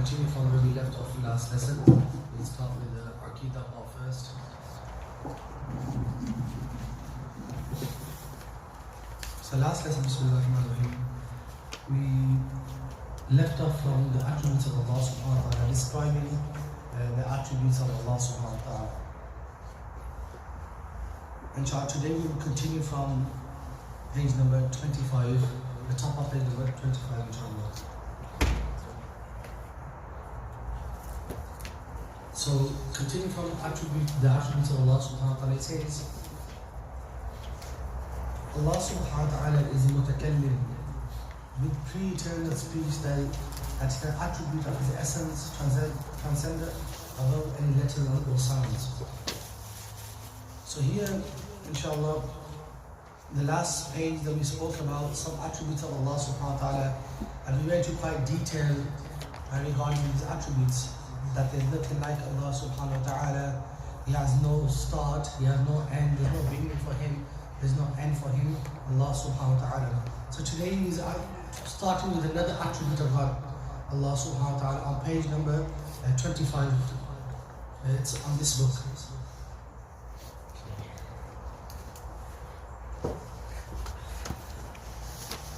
continue from where we left off last lesson. We'll start with the Aqidah part first. So last lesson, Bismillahirrahmanirrahim, we left off from the attributes of Allah subhanahu wa ta'ala, describing the attributes of Allah subhanahu wa ta'ala. Inshallah, today we will continue from page number 25, the top of page number 25, inshallah. So, continue from the attributes of Allah subhanahu wa ta'ala, it says, Allah subhanahu wa ta'ala is mutakallim, with pre-eternal speech that is an attribute of His essence, transcendent above any letters or sounds. So here, inshallah, the last page that we spoke about some attributes of Allah subhanahu wa ta'ala, and we went into quite detail regarding these attributes, that there's nothing like Allah subhanahu wa ta'ala. He has no start, He has no end, there's no beginning for Him, there's no end for Him, Allah subhanahu wa ta'ala. So today is starting with another attribute of God, Allah subhanahu wa ta'ala, on page number 25. It's on this book.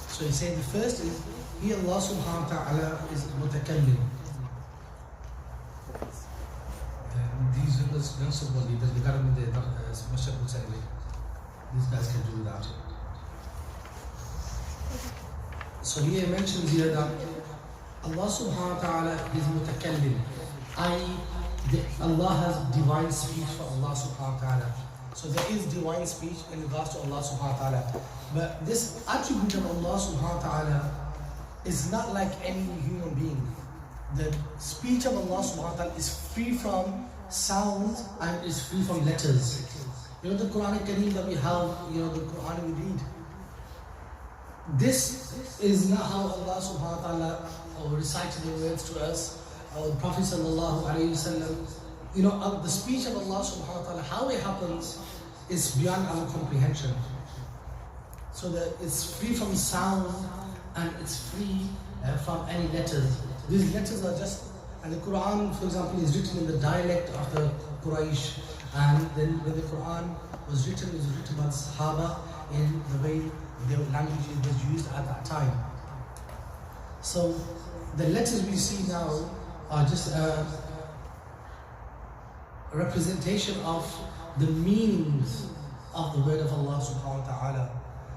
So he said the first is, He Allah subhanahu wa ta'ala is mutakallim. These young support leaders, they got them in the masjid. These guys can do without it. So he mentions here that Allah subhanahu wa ta'ala is mutakallim, i.e. Allah has divine speech for Allah subhanahu wa ta'ala. So there is divine speech in regards to Allah subhanahu wa ta'ala. But this attribute of Allah subhanahu wa ta'ala is not like any human being. The speech of Allah subhanahu wa ta'ala is free from sounds and is free from letters. You know the Quran Kareem that we have, the Quran we read. This is not how Allah subhanahu wa ta'ala recited the words to us, or the Prophet sallallahu alayhi wasallam. The speech of Allah subhanahu wa ta'ala, how it happens is beyond our comprehension. So that it's free from sound and it's free from any letters. These letters are just, and the Quran, for example, is written in the dialect of the Quraysh, and then when the Quran was written, it was written by the Sahaba in the way the language was used at that time. So the letters we see now are just a representation of the meanings of the word of Allah subhanahu wa ta'ala.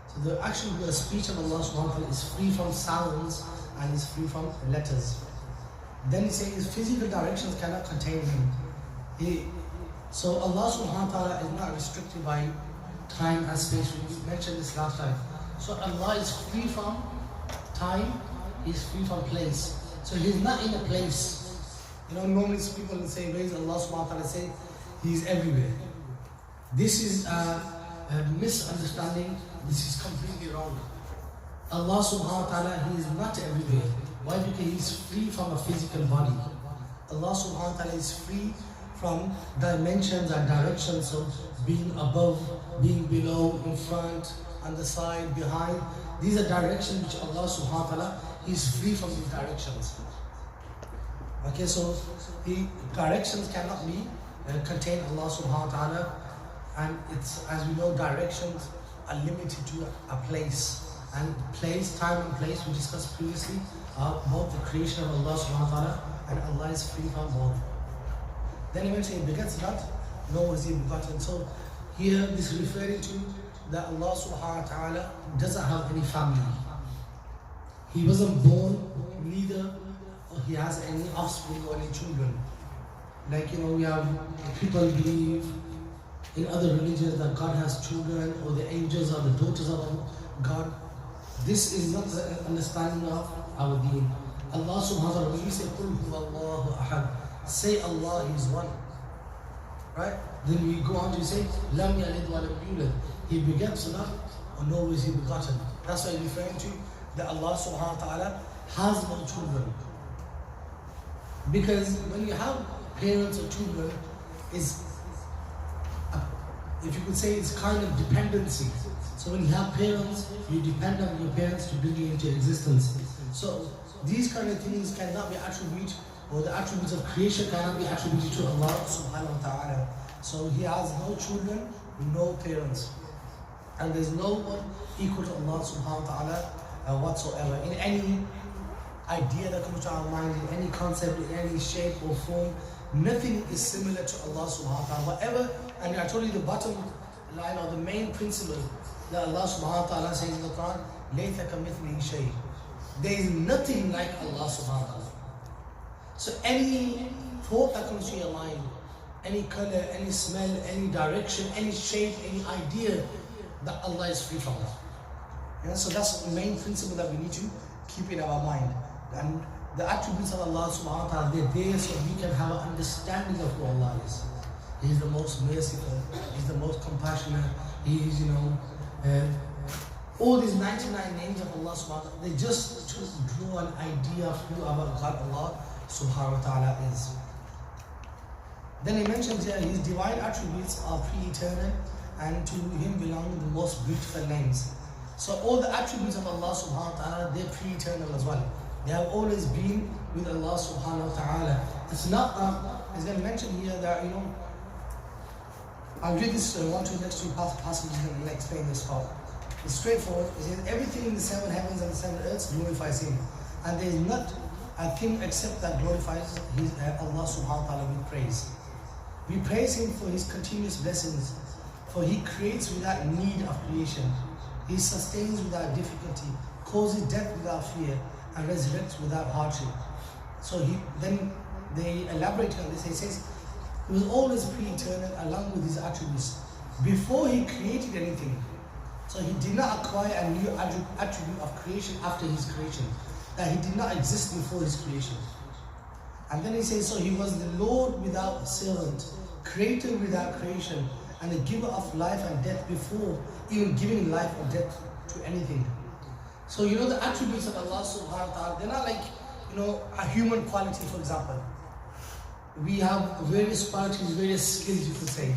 So the speech of Allah subhanahu wa ta'ala is free from sounds and is free from letters. Then he says physical directions cannot contain Him. So Allah subhanahu wa ta'ala is not restricted by time and space. We mentioned this last time. So Allah is free from time, He is free from place. So He is not in a place. Normally people will say, where is Allah subhanahu wa ta'ala? Say, He is everywhere. This is a misunderstanding. This is completely wrong. Allah subhanahu wa ta'ala, He is not everywhere. Why? Because He is free from a physical body. Allah subhanahu wa ta'ala is free from dimensions and directions of being above, being below, in front, on the side, behind. These are directions which Allah subhanahu wa ta'ala is free from these directions. Okay, so the directions cannot be contain Allah subhanahu wa ta'ala, and it's, as we know, directions are limited to a place. And place, time and place, we discussed previously, are both the creation of Allah subhanahu wa ta'ala, and Allah is free from both. Then eventually He begets not, nor was He begotten. So here this is referring to that Allah subhanahu wa ta'ala doesn't have any family. He wasn't born, neither He has any offspring or any children. Like we have people believe in other religions that God has children, or the angels are the daughters of God. This is not the understanding of our deen. Allah subhanahu wa ta'ala, when we say Qul huwa Allahu ahad, say Allah is one. Right? Then we go on to say Lam yalid wa lam yulad. He begets not, or nor is He begotten. That's why he's referring to that Allah subhanahu wa ta'ala has no children. Because when you have parents or children, if you could say, it's kind of dependency. So when you have parents, you depend on your parents to bring you into existence. So these kind of things cannot be attributed, or the attributes of creation cannot be attributed to Allah subhanahu wa ta'ala. So He has no children, no parents. And there's no one equal to Allah subhanahu wa ta'ala whatsoever. In any idea that comes to our mind, in any concept, in any shape or form, nothing is similar to Allah subhanahu wa ta'ala. Whatever, and I told you the bottom line or the main principle that Allah subhanahu wa ta'ala says in the Quran, لَيْثَ كَمِثْلِهِ شَيْءٍ. There is nothing like Allah subhanahu wa ta'ala. So any thought that comes to your mind, any color, any smell, any direction, any shape, any idea, that Allah is free from that. Yeah, so that's the main principle that we need to keep in our mind. And the attributes of Allah subhanahu wa ta'ala, they're there so we can have an understanding of who Allah is. He is the most merciful, He's the most compassionate, He is, all these 99 names of Allah subhanahu wa ta'ala, they just to draw an idea of who our God Allah subhanahu wa ta'ala is. Then He mentions here, His divine attributes are pre-eternal, and to Him belong the most beautiful names. So all the attributes of Allah subhanahu wa ta'ala, they're pre-eternal as well. They have always been with Allah subhanahu wa ta'ala. It's not, it's going to mention here that, I'll read this one to the next two passages and I'll explain this part. It's straightforward. It says, everything in the seven heavens and the seven earths glorifies Him. And there is not a thing except that glorifies Allah subhanahu wa ta'ala with praise. We praise Him for His continuous blessings, for He creates without need of creation. He sustains without difficulty, causes death without fear, and resurrects without hardship. So then they elaborate on this. He says, He was always pre-eternal along with His attributes before He created anything. So He did not acquire a new attribute of creation after His creation, that He did not exist before His creation. And then He says, so He was the Lord without servant, creator without creation, and the giver of life and death before even giving life or death to anything. So the attributes of Allah subhanahu wa ta'ala, they're not like a human quality. For example, we have various qualities, various skills, you could say.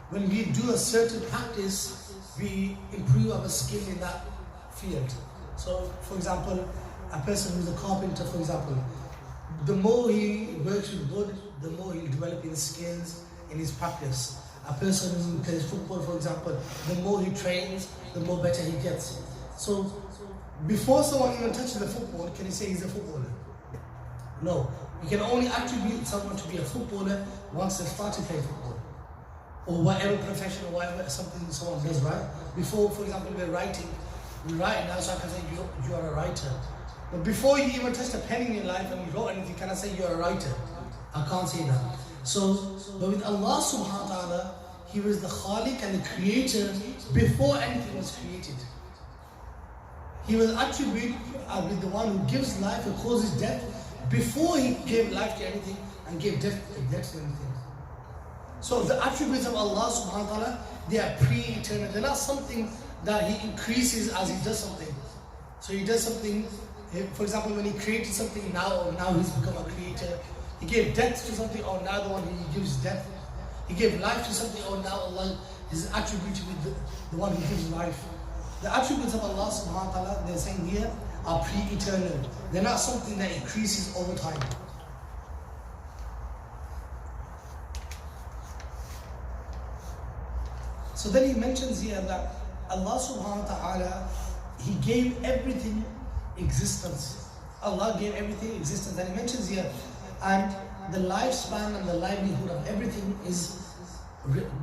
When we do a certain practice, we improve our skill in that field. So for example, a person who's a carpenter, for example, the more he works with wood, the more he'll develop his skills in his practice. A person who plays football, for example, the more he trains, the more better he gets. So before someone even touches the football, can you say he's a footballer? No. You can only attribute someone to be a footballer once they start to play football. Or whatever profession or whatever something someone does, right? Before, for example, we're writing. We write now, so I can say you are a writer. But before you even touched a pen in your life and you wrote anything, can I say you're a writer? I can't say that. So, but with Allah subhanahu wa ta'ala, He was the Khaliq and the Creator before anything was created. He was attributed with the one who gives life and causes death before He gave life to anything and gave death to anything. So the attributes of Allah subhanahu wa ta'ala, they are pre-eternal. They're not something that He increases as He does something. So He does something, for example, when He created something now He's become a creator. He gave death to something, or now the one He gives death. He gave life to something, or now Allah is attributed with the one who gives life. The attributes of Allah subhanahu wa ta'ala, they're saying here, are pre-eternal. They're not something that increases over time. So then He mentions here that Allah subhanahu wa ta'ala, He gave everything existence. Allah gave everything existence. And He mentions here, and the lifespan and the livelihood of everything is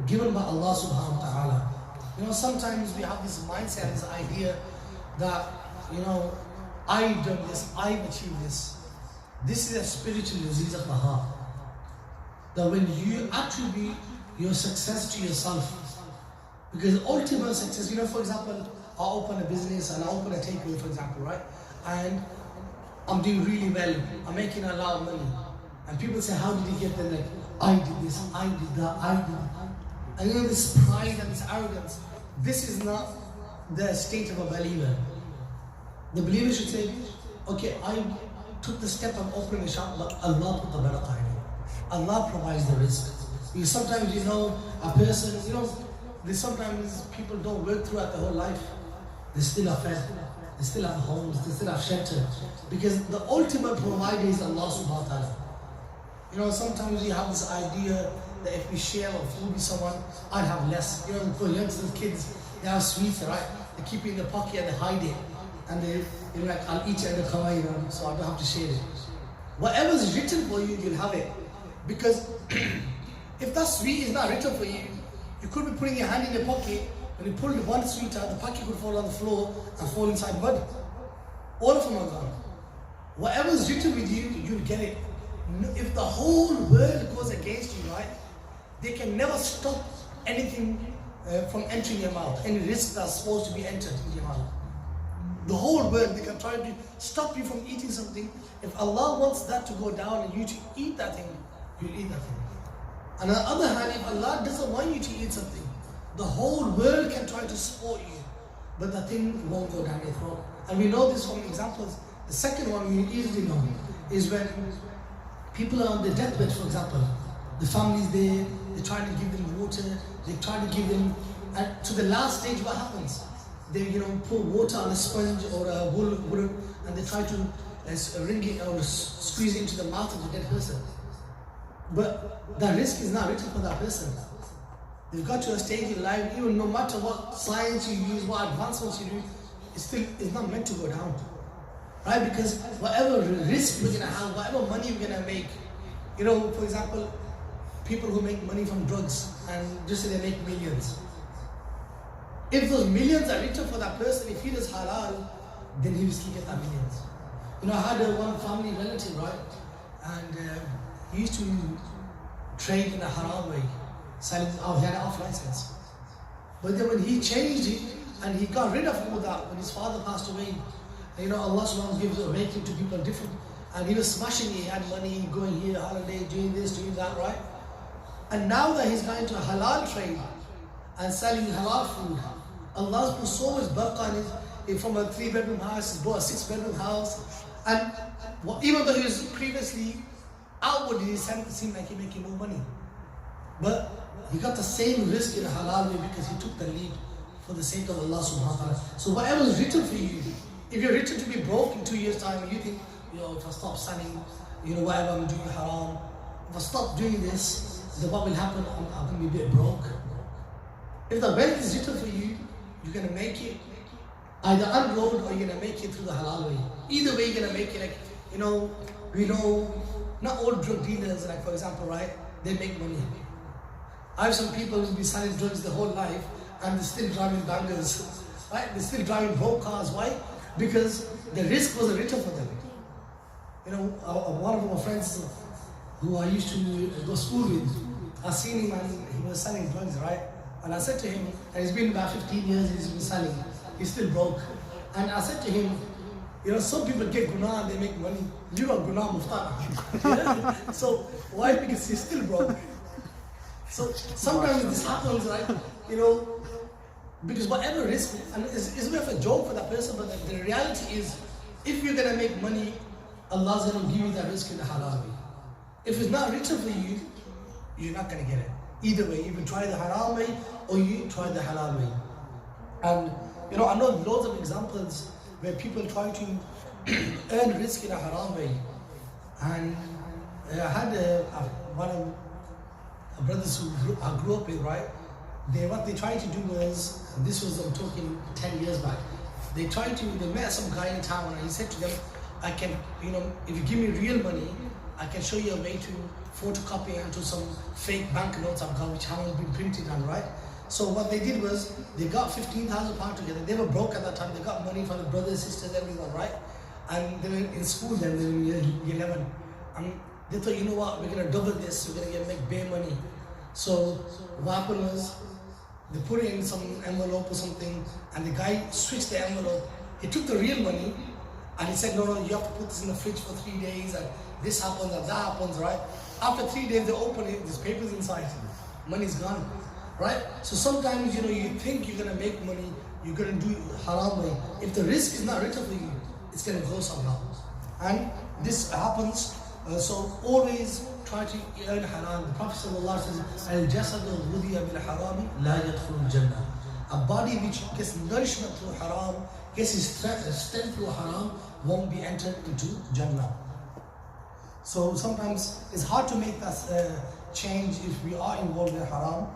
given by Allah subhanahu wa ta'ala. Sometimes we have this mindset, this idea that, I've done this, I've achieved this. This is a spiritual disease of the heart. That when you attribute your success to yourself, because ultimate success, for example, I open a business and I open a takeaway, for example, right? And I'm doing really well, I'm making a lot of money. And people say, how did you get there? Like, I did this, I did that, I did that. And this pride and this arrogance, this is not the state of a believer. The believer should say, okay, I took the step of opening a shop, but Allah put the barakah in it. Allah provides the risk. Because sometimes, a person, sometimes people don't work throughout their whole life. They still are fed. they still have homes, they still have shelter. Because the ultimate provider is Allah subhanahu wa ta'ala. You know, sometimes you have this idea that if we share our food with someone, I'd have less. You know, for youngsters, kids, they have sweets, right? They keep it in the pocket and they hide it. And they're like, I'll eat it and come on, you know, so I don't have to share it. Whatever's written for you, you'll have it. Because if that sweet is not written for you, you could be putting your hand in your pocket, when you pull the one sweet out, the pocket could fall on the floor and fall inside mud. All of them are gone. Whatever's written with you, you'll get it. If the whole world goes against you, right, they can never stop anything from entering your mouth, any risk that's supposed to be entered in your mouth. The whole world, they can try to stop you from eating something. If Allah wants that to go down and you to eat that thing, you'll eat that thing. And on the other hand, if Allah doesn't want you to eat something, the whole world can try to support you, but the thing won't go down your throat. And we know this from examples. The second one we easily know is when people are on their deathbed, for example. The family's there, they try to give them water, they try to give them, and to the last stage what happens? They pour water on a sponge or a wool, and they try to wring it or squeeze it into the mouth of the dead person. But the risk is not written for that person. They've got to a stage in life, even no matter what science you use, what advancements you do, it's not meant to go down. Right? Because whatever risk we're gonna have, whatever money we're gonna make, for example, people who make money from drugs and just say they make millions. If those millions are written for that person, if he does halal, then he will still get that millions. I had one family relative, right? And he used to trade in a haram way, selling, he had an off license. But then when he changed it and he got rid of all that, when his father passed away, Allah subhanahu wa ta'ala gives awakening to people different. And he was smashing it, he had money, going here, holiday, doing this, doing that, right? And now that he's going to a halal trade and selling halal food, Allah's put so much barakah in it. From a 3-bedroom house, he's bought a 6-bedroom house. And even though he was previously outwardly, it seemed like he's making more money. But he got the same risk in a halal way because he took the lead for the sake of Allah subhanahu wa ta'ala. So whatever is written for you, if you're written to be broke in 2 years' time and you think, if I stop selling, whatever I'm doing haram, if I stop doing this, then what will happen? I'm going to be a bit broke. If the wealth is written for you, you're going to make it either on road or you're going to make it through the halal way. Either way, you're going to make it. We know, not all drug dealers, like for example, right, they make money. I have some people who've been selling drugs their whole life and they're still driving bangers, right? They're still driving broke cars. Why? Because the risk wasn't written for them. One of my friends who I used to go to school with, I seen him and he was selling drugs, right? And I said to him, and it's been about 15 years he's been selling, he's still broke. And I said to him, some people get guna and they make money. You got guna mufta. So why? Because he's still broke. So sometimes this happens, right? Because whatever risk, and it's a bit of a joke for that person, but the reality is, if you're going to make money, Allah's going to give you that risk in the halal way. If it's not written for you, you're not going to get it. Either way, you can try the haram way or you try the halal way. And I know loads of examples where people try to earn risk in a haram way. And I had one of brothers who I grew up with, right? What they tried to do was, and this was, I'm talking 10 years back, they met some guy in town and he said to them, I can, if you give me real money, I can show you a way to photocopy into some fake banknotes I've got which haven't been printed on, right? So what they did was, they got £15,000 together. They were broke at that time, they got money from the brothers, sisters, everyone, right? And they were in school then, they were in year 11. And they thought, we're going to double this, we're going to make bare money. So what happened was, they put it in some envelope or something, and the guy switched the envelope. He took the real money, and he said, no, you have to put this in the fridge for 3 days, and this happens, and that happens, right? After 3 days, they open it, there's papers inside. Money's gone, right? So sometimes, you think you're going to make money, you're going to do haram way. If the risk is not written for you, it's going to go somehow. And this happens, so always try to earn halal. The Prophet says, Al-jasadu ghudhiya bil harami la yadkhulul jannah. A body which gets nourishment through haram gets his strength through haram, won't be entered into Jannah. So sometimes it's hard to make that change if we are involved in haram.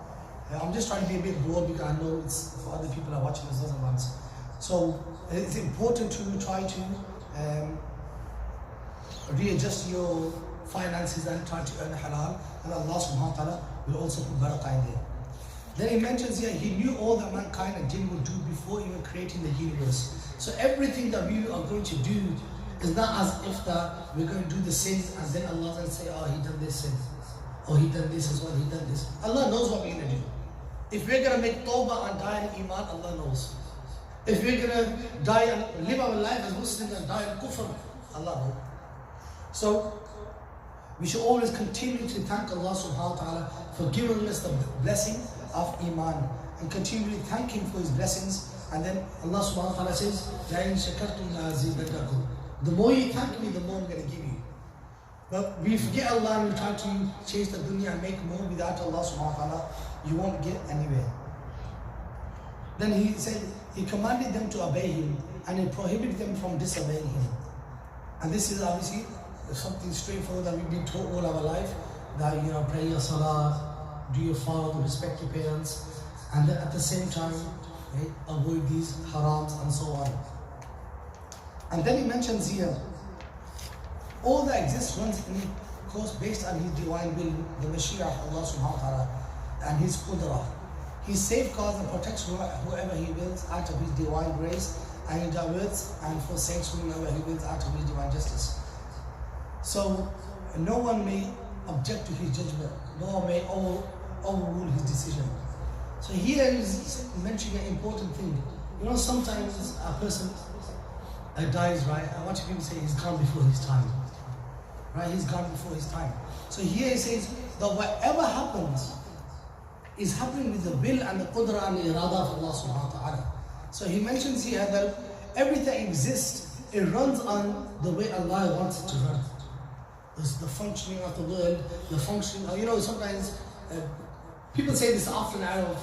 I'm just trying to be a bit broad because I know it's for other people are watching us sometimes. So it's important to try to readjust your finances and try to earn halal, and Allah subhanahu wa ta'ala will also put barakah in there. Then he mentions here, he knew all that mankind and jinn would do before even creating the universe. So everything that we are going to do is not as if that we're going to do the sins and then Allah will say, oh, he done this sin, or he done this as well, he done this. Allah knows what we're going to do. If we're going to make tawbah and die in iman, Allah knows. If we're going to die and live our life as Muslims and die in kufr, Allah knows. So we should always continue to thank Allah subhanahu wa ta'ala for giving us the blessing of iman, and continually thank Him for His blessings. And then Allah subhanahu wa ta'ala says, لَإِن شَكَرْتُمْ لَأَزِيدَنَّكُمْ. The more you thank me, the more I'm going to give you. But we forget Allah and we try to chase the dunya and make more without Allah subhanahu wa ta'ala. You won't get anywhere. Then He said, He commanded them to obey Him and He prohibited them from disobeying Him. And this is obviously something straightforward that we've been taught all our life, that pray your salah, do your fard, respect your parents, and then at the same time avoid these harams and so on. And then he mentions here, all that exists runs in course based on His divine will, the Mashiach of Allah subhanahu wa ta'ala, and His qudrah. He safeguards and protects whoever He wills out of His divine grace, and He diverts and forsakes whoever He wills out of His divine justice. So no one may object to His judgment, nor may overrule His decision. So here is mentioning an important thing. Sometimes a person dies, right? I want people to say he's gone before his time. Right? He's gone before his time. So here he says that whatever happens is happening with the will and the qudrah and the irada of Allah subhanahu wa ta'ala. So he mentions here that everything exists, it runs on the way Allah wants it to run. The functioning of the world, the functioning of, sometimes people say this often out of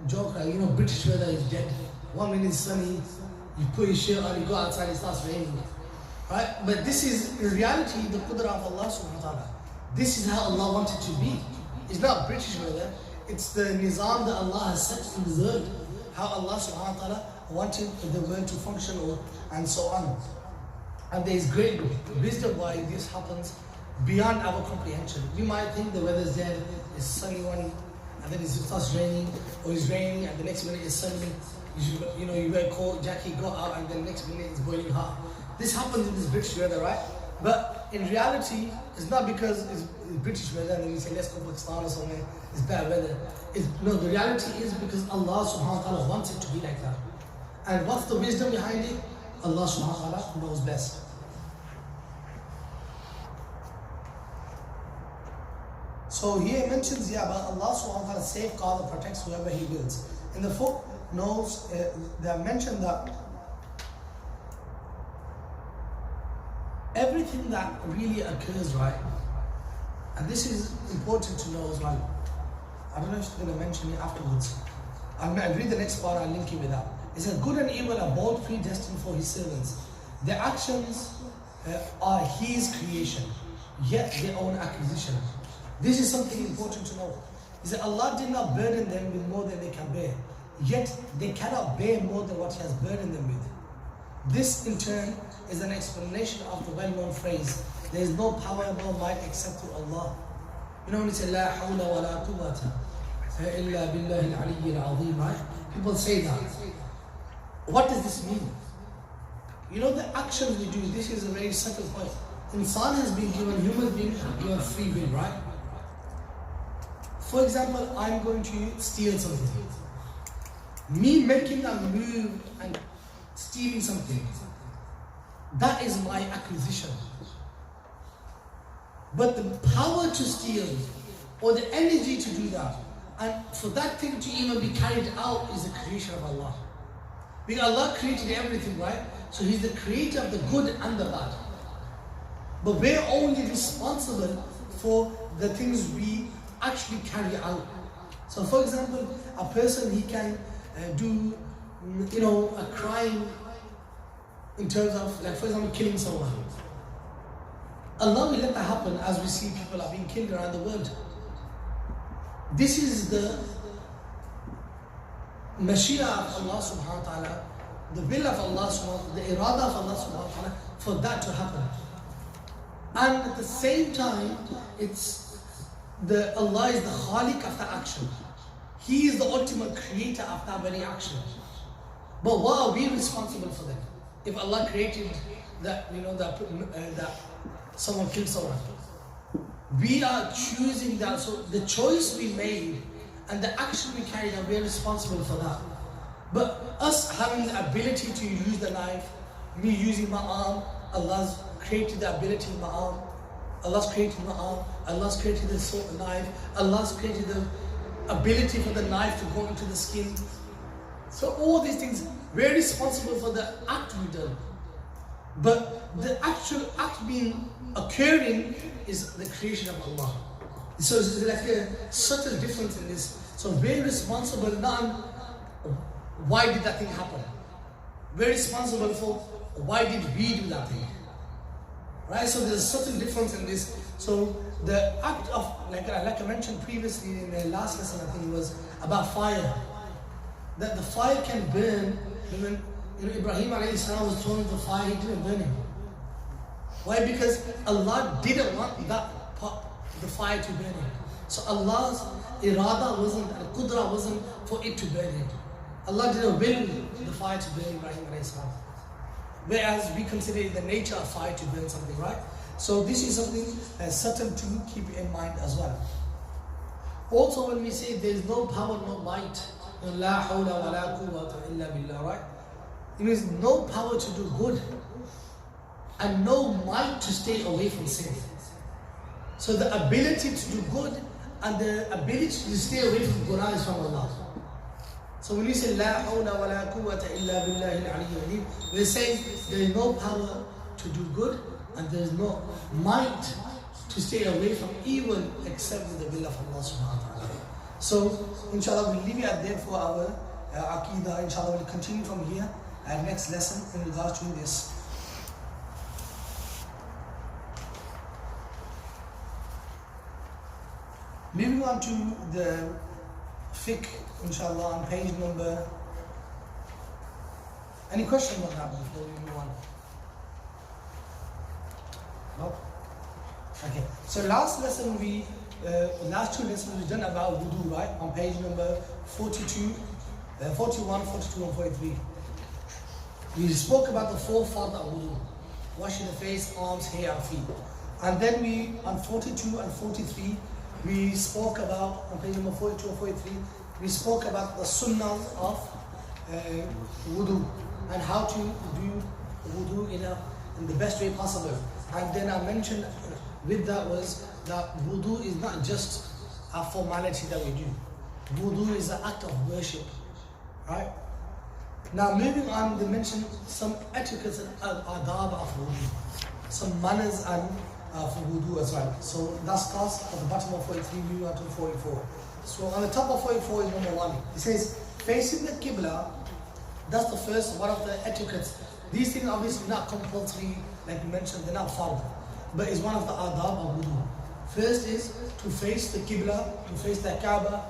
joke, British weather is dead. 1 minute is sunny, you put your shirt on, you go outside, it starts raining. Right? But this is, in reality, the qudrah of Allah subhanahu wa ta'ala. This is how Allah wanted to be. It's not British weather, it's the nizam that Allah has set in the world. How Allah subhanahu wa ta'ala wanted the world to function and so on. And there is great wisdom why this happens beyond our comprehension. We might think the weather is dead, it's sunny one, and then it starts raining, or it's raining, and the next minute it's sunny. You wear a coat, jacket, go out, and then the next minute it's boiling hot. This happens in this British weather, right? But in reality, it's not because it's British weather and then we say let's go to Pakistan or somewhere, it's bad weather. No, the reality is because Allah subhanahu wa ta'ala wants it to be like that. And what's the wisdom behind it? Allah subhanahu wa ta'ala knows best. So here it mentions here about Allah subhanahu wa ta'ala safeguards and protects whoever He wills. In the footnotes, they have mentioned that everything that really occurs, right, and this is important to know as well. I don't know if you're going to mention it afterwards. I'll read the next part, I'll link it with that. It says, good and evil are both predestined for His servants. Their actions are His creation, yet their own acquisition. This is something important to know. He said, Allah did not burden them with more than they can bear, yet they cannot bear more than what He has burdened them with. This in turn is an explanation of the well-known phrase, there is no power nor might except through Allah. When you say, La hawla wa la quwwata illa billahi al-aliyyil azim, right? People say that. What does this mean? The actions we do, this is a very subtle point. Insan has been given, human beings have given free will, right? For example, I'm going to steal something. Me making a move and stealing something, that is my acquisition. But the power to steal, or the energy to do that, and for that thing to even be carried out is the creation of Allah. Because Allah created everything, right? So He's the creator of the good and the bad. But we're only responsible for the things we actually carry out. So for example, a person, he can do a crime in terms of, like for example, killing someone. Allah will let that happen as we see people are being killed around the world. This is the Mashiach of Allah subhanahu wa ta'ala, the will of Allah subhanahu wa ta'ala, the irada of Allah subhanahu wa ta'ala for that to happen. And at the same time, Allah is the Khaliq of the action. He is the ultimate creator of that very action. But what are we responsible for that? If Allah created that, that someone killed someone, we are choosing that. So the choice we made and the action we carried out, we are responsible for that. But us having the ability to use the knife, me using my arm, Allah's created the ability in my arm. Allah's created my arm. Allah's created the knife. Allah's created the ability for the knife to go into the skin. So all these things, we're responsible for the act we done. But the actual act occurring is the creation of Allah. So it's like a subtle difference in this. So we're responsible not on why did that thing happen. We're responsible for why did we do that thing. Right? So there's a subtle difference in this. So the act of, like I mentioned previously in the last lesson, I think it was about fire. That the fire can burn. When Ibrahim alayhi salam was thrown into the fire, he didn't burn him. Why? Because Allah didn't want the fire to burn him. So Allah's irada wasn't, al-qudra wasn't for it to burn him. Allah didn't will the fire to burn Ibrahim alayhi salam. Whereas we consider the nature of fire to burn something, right? So this is something subtle to keep in mind as well. Also, when we say there is no power, no might, la hawla wa la quwwata illa billah, right? It means no power to do good and no might to stay away from sin. So the ability to do good and the ability to stay away from Qur'an is from Allah. So when we say la hawla wa la quwwata illa billahi al-aliyyil azim, we're saying there is no power to do good and there is no might to stay away from evil except with the will of Allah subhanahu wa ta'ala. So inshallah we'll leave it at there for our Aqidah. Inshallah we'll continue from here at next lesson in regards to this. Moving on to the fiqh, inshallah, on page number. Any questions on that before we move on? No? Okay. So last two lessons we've done about wudu, right? On page number 42, 41, 42 and 43. We spoke about the four fard of wudu. Washing the face, arms, hair and feet. And then on 42 and 43, we spoke about, on page number 42 and 43, we spoke about the sunnah of wudu and how to do wudu in the best way possible. And then I mentioned with that was that wudu is not just a formality that we do. Wudu is an act of worship, right? Now moving on, they mentioned some etiquettes and adab of wudu, some manners and for wudu as well. So that starts at the bottom of 43, moving on to 44. So on the top of 44 is number 1. It says, facing the Qibla, that's the first one of the etiquettes. These things obviously not compulsory, like we mentioned, they're not fard, but it's one of the adab of wudu. First is to face the Qibla, to face the Kaaba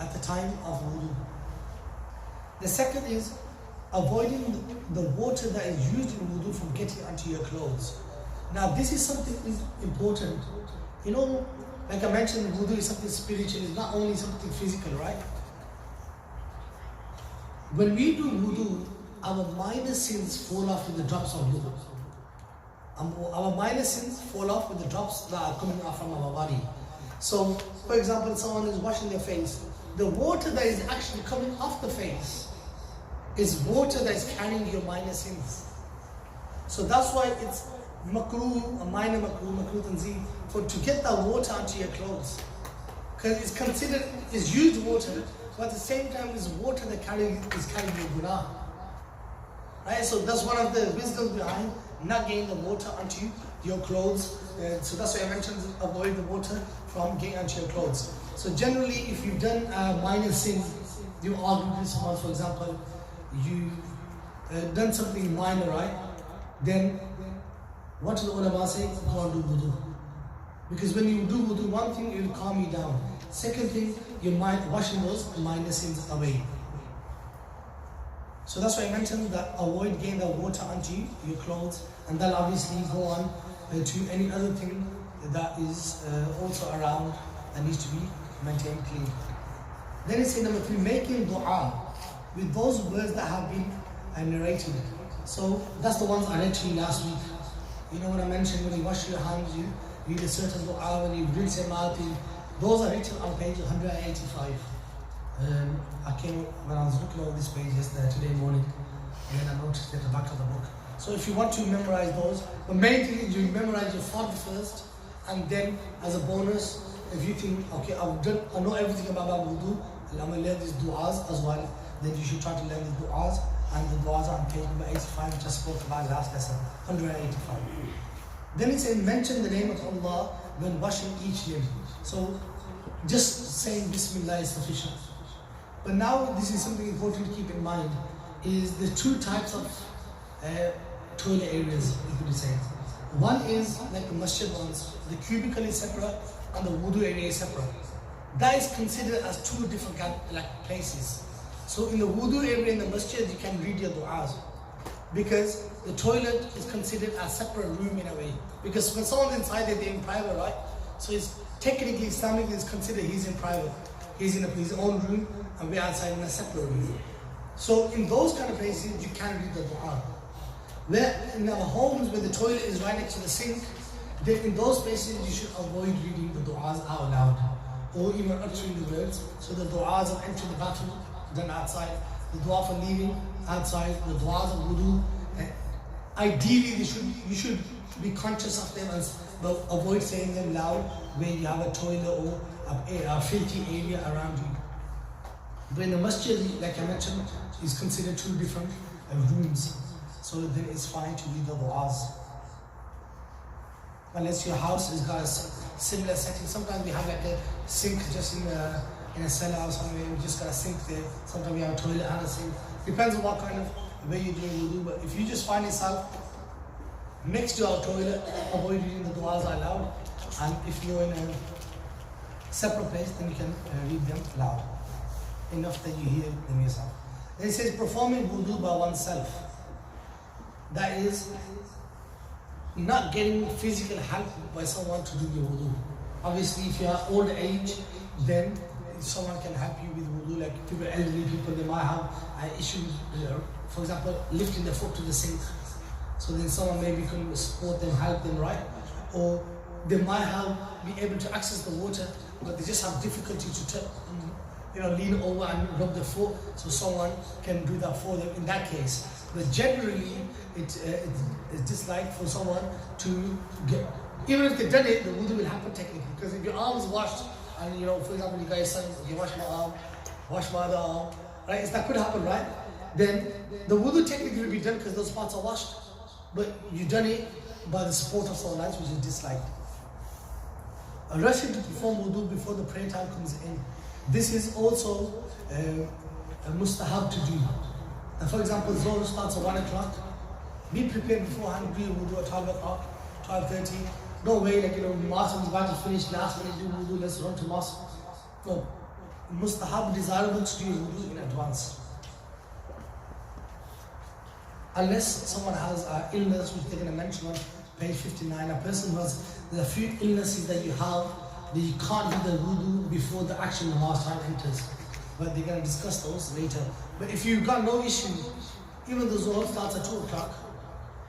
at the time of wudu. The second is avoiding the water that is used in wudu from getting onto your clothes. Now this is something important. Like I mentioned, wudu is something spiritual, it's not only something physical, right? When we do wudu, our minor sins fall off with the drops of wudu. Our minor sins fall off with the drops that are coming off from our body. So, for example, someone is washing their face. The water that is actually coming off the face is water that is carrying your minor sins. So that's why it's makruh, a minor makruh tanzih, to get that water onto your clothes. Because it's considered, it's used water, but at the same time it's water that is carrying your gunah. Right? So that's one of the wisdom behind not getting the water onto your clothes. So that's why I mentioned avoid the water from getting onto your clothes. So generally, if you've done a minor sin, you argue with someone, for example, you done something minor, right? Then what do the ulama say? Go and do wudu. Because when you do wudu, one thing, it will calm you down. Second thing, your mind, washing those minor sins away. So that's why I mentioned that avoid getting the water onto your clothes, and then obviously go on to any other thing that is also around that needs to be maintained clean. Then it's in number 3, making dua with those words that have been narrated. So that's the ones I read to you last week. You know what I mentioned, when you wash your hands, you read a certain dua, when you rinse your mouth, those are written on page 185. I came when I was looking over this page today morning, and then I noticed at the back of the book. So if you want to memorize those, the main thing is you memorize your fard first, and then as a bonus, if you think, okay, I know everything about wudu, and I'm going to learn these du'as as well, then you should try to learn these du'as, and the du'as are on page number 85, which I spoke about last lesson, 185. Then it says, mention the name of Allah when washing each limb. So just saying Bismillah is sufficient. But now this is something important to keep in mind, is the 2 types of toilet areas, you could say. One is like the masjid ones, the cubicle is separate and the wudu area is separate. That is considered as 2 different places. So in the wudu area in the masjid, you can read your du'as, because the toilet is considered a separate room in a way. Because when someone's inside there, they're in private, right? So it's technically Islamic is considered he's in private. He's in his own room and we're outside in a separate room. So in those kind of places, you can read the dua. Where in our homes, where the toilet is right next to the sink, then in those places you should avoid reading the du'as out loud, or even uttering the words. So the du'as of entering the bathroom, done outside. The dua for leaving, outside. The du'as of wudu. Ideally, you should be conscious of them, but avoid saying them loud where you have a toilet or a filthy area around you. But in the masjid, like I mentioned, is considered 2 different rooms. So then it's fine to read the du'as. Unless your house has got a similar setting. Sometimes we have like a sink just in a cellar or somewhere, we just got a sink there. Sometimes we have a toilet and a sink. Depends on what kind of way you're doing wudu. But if you just find yourself next to our toilet, avoid reading the du'as out loud. And if you're in a separate place, then you can read them loud. Enough that you hear them yourself. Then it says performing wudu by oneself. That is not getting physical help by someone to do your wudu. Obviously, if you are old age, then someone can help you with wudu. Like people, elderly people, they might have issues, for example, lifting their foot to the sink. So then someone maybe can support them, help them, right? Or they might be able to access the water, but they just have difficulty to lean over and rub the foot, so someone can do that for them in that case. But generally, it's disliked for someone to get, even if they've done it, the wudu will happen technically. Because if your arm is washed, and for example, you guys say, okay, wash my arm, wash my other arm, right? That could happen, right? Then the wudu technically will be done because those parts are washed, but you've done it by the support of someone else, which is disliked. Rushing to perform wudu before the prayer time comes in. This is also a mustahab to do. And for example, Zohar starts at 1 o'clock. Be prepared beforehand, do your wudu at 12 o'clock, 12:30. No way, mosque is about to finish, last minute do wudu, let's run to mosque. No. Mustahab, desirable to do your wudu in advance. Unless someone has an illness, which they're going to mention on page 59. A person who has, there's a few illnesses that you have, that you can't do the wudu before the actual namaz time enters. But they're going to discuss those later. But if you've got no issue, even the Zohar starts at 2 o'clock,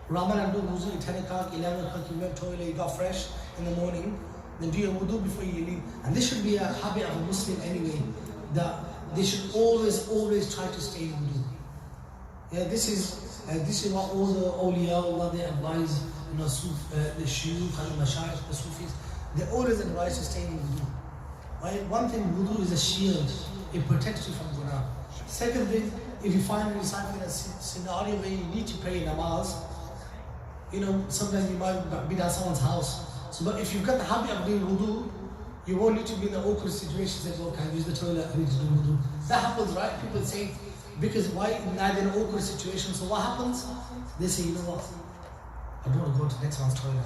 Ramadan do wudu at 10 o'clock, 11 o'clock, you went toilet, you got fresh in the morning, then do your wudu before you leave. And this should be a habit of a Muslim anyway, that they should always try to stay in wudu. Yeah, this is what all the awliya, Allah, they advise, the shuyukh and the mashayikh, the Sufis, they always advise to stay in wudu. Right? One thing, wudu is a shield, it protects you from ghunaah. Second thing, if you find yourself in a scenario where you need to pray namaz, sometimes you might be at someone's house. So, but if you've got the habit of doing wudu, you won't need to be in the awkward situation, say, well, can I use the toilet, I need to do wudu. That happens, right? People say, because why? Now they're in an awkward situation. So what happens? They say, you know what? I don't want to go to the next one's toilet.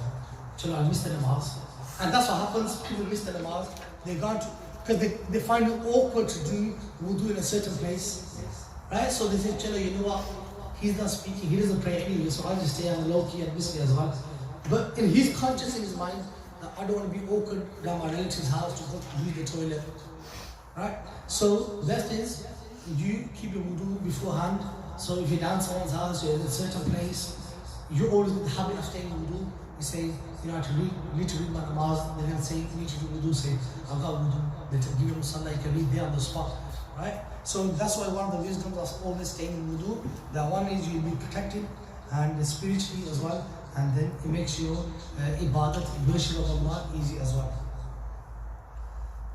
Chalo, I'll miss the namaz. And that's what happens. People miss the namaz. They go to, because they find it awkward to do wudu in a certain place. Right? So they say, Chalo, you know what? He's not speaking. He doesn't pray anyway. So I'll just stay on low key and miss me as well. But in his conscious, in his mind, that I don't want to be awkward down my relative's house to go to use the toilet. Right? So best is you keep your wudu beforehand. So if you're down someone's house, you're in a certain place, you're always in the habit of staying wudu. You say, you know, you need to read my namaz. They're going to say, you need to do wudu. Say, I've got wudu. They give you musalla, you can read there on the spot. Right? So that's why one of the wisdoms of always staying in wudu, that one is you'll be protected and spiritually as well. And then it makes your ibadat, worship of Allah easy as well.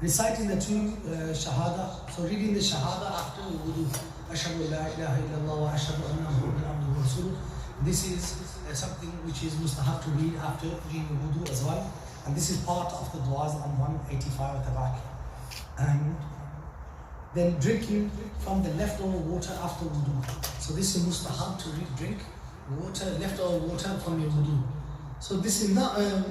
Reciting the two shahada, so reading the shahada after wudu. Ashhadu la ilaha illallah wa ashhadu anna Muhammadan abduhu wa rasuluh. This is something which is mustahab to read after doing wudu as well. And this is part of the du'as on 185 at the back. And then drinking from the leftover water after wudu. So this is mustahab to drink water, leftover water from your wudu. So this is not the,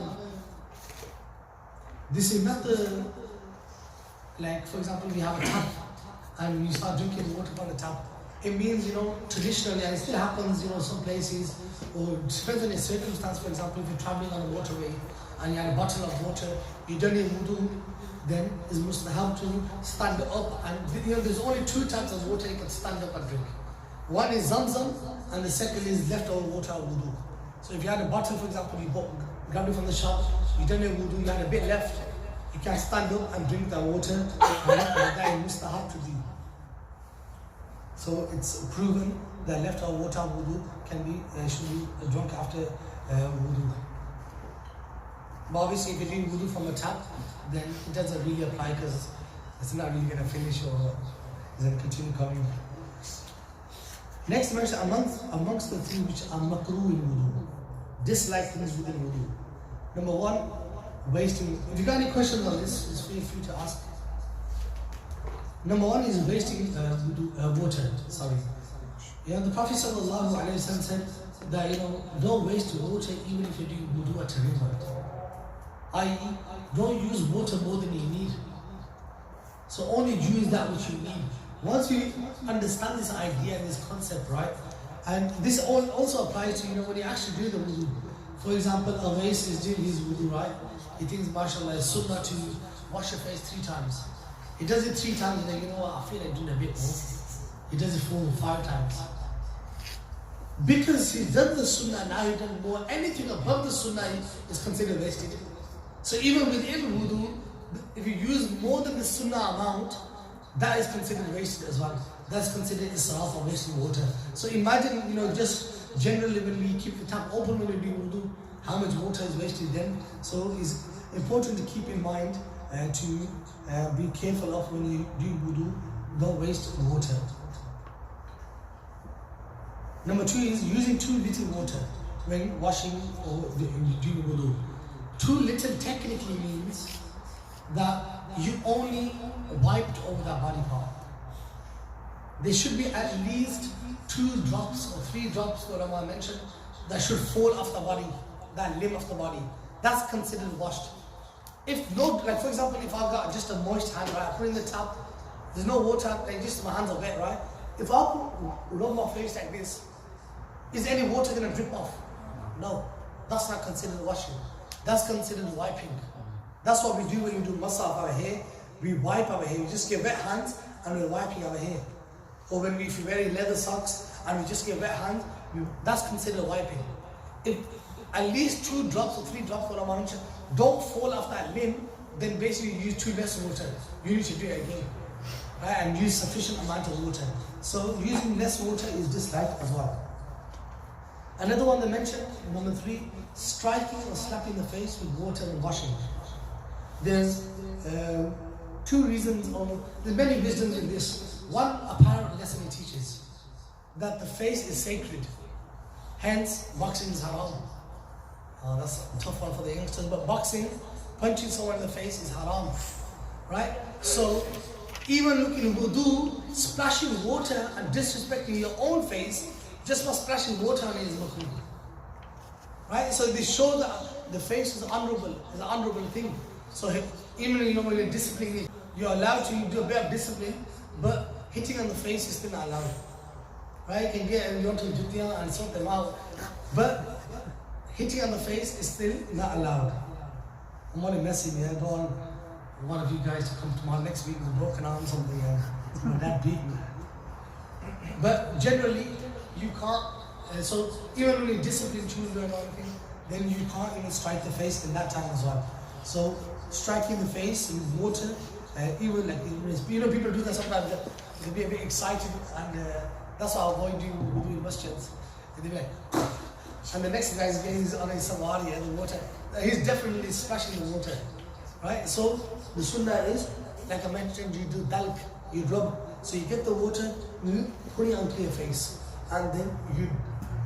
like for example we have a tap and you start drinking water from the tap. It means, you know, traditionally, and it still happens, you know, some places, or it depends on a circumstance. For example, if you're traveling on a waterway and you had a bottle of water, you don't need wudu, then it's mustahab to stand up. And you know, there's only two types of water you can stand up and drink. One is zamzam, and the second is leftover water or wudu. So if you had a bottle, for example, you grabbed it from the shop, you don't need wudu, you had a bit left, you can stand up and drink that water, and that is mustahab to do. So it's proven that leftover water wudu should be drunk after wudu. But obviously, if you're doing wudu from a tap, then it doesn't really apply because it's not really going to finish or it's going to continue coming. Next mention amongst the things which are makruh in wudu, dislike things within wudu. Number one, wasting. If you got any questions on this, feel free to ask. Number one is wasting water. Sorry. You know, the Prophet ﷺ said that, you know, don't waste water even if you're doing wudu at a river. I.e., don't use water more than you need. So only use that which you need. Once you understand this idea and this concept, right? And this also applies to, you know, when you actually do the wudu. For example, a race is doing his wudu, right? He thinks, mashallah, it's sunnah to wash your face 3 times. He does it 3 times and then, you know what, I feel like doing a bit more. He does it 4 or 5 times. Because he's done the sunnah, now he's done more. Anything above the sunnah is considered wasted. So even within wudu, if you use more than the sunnah amount, that is considered wasted as well. That's considered israf or wasting water. So imagine, you know, just generally when we keep the tap open when we do wudu, how much water is wasted then. So it's important to keep in mind to be careful of when you do wudu, don't waste water. Number 2 is using too little water when washing or doing wudu. Too little technically means that you only wiped over that body part. There should be at least 2 drops or 3 drops, what I mentioned, that should fall off the body, that limb of the body. That's considered washed. If no, like for example, if I've got just a moist hand, right, I put in the tap, there's no water, like just my hands are wet, right? If I rub my face like this, is any water going to drip off? No, that's not considered washing. That's considered wiping. That's what we do when we do massa of our hair. We wipe our hair. We just get wet hands and we're wiping our hair. Or when if you're wearing leather socks and we just get wet hands, that's considered wiping. If at least 2 drops or 3 drops for a mention don't fall off that limb, then basically you use too less water. You need to do it again, right? And use sufficient amount of water. So using less water is disliked as well. Another one they mentioned, number 3, striking or slapping the face with water and washing. There's 2 reasons, or there's many wisdoms in this. One apparent lesson it teaches that the face is sacred, hence boxing is haram. That's a tough one for the youngsters, but boxing, punching someone in the face is haram, right? So Even looking wudu, splashing water and disrespecting your own face, just for splashing water on it is makruh. Right? So they show that the face is honorable, is an honorable thing. So even when you're disciplining, you're allowed to do a bit of discipline, but hitting on the face is still not allowed. Right? You can get you want to jutiyah and sort them out, but hitting on the face is still not allowed. I'm only messing here. I don't want one of you guys to come tomorrow next week with a broken arm or something. My dad beat me. But generally, you can't. So even when you discipline children or anything, then you can't even strike the face in that time as well. So striking the face in water, even like people do that sometimes. They'll be a bit excited, and that's how I avoid doing masjids. They'll be like, and the next guy is getting on his sawari and the water. He's definitely splashing the water, right? So the sunnah is, like I mentioned, you do dalk, you rub. So you get the water, you put it onto your face, and then you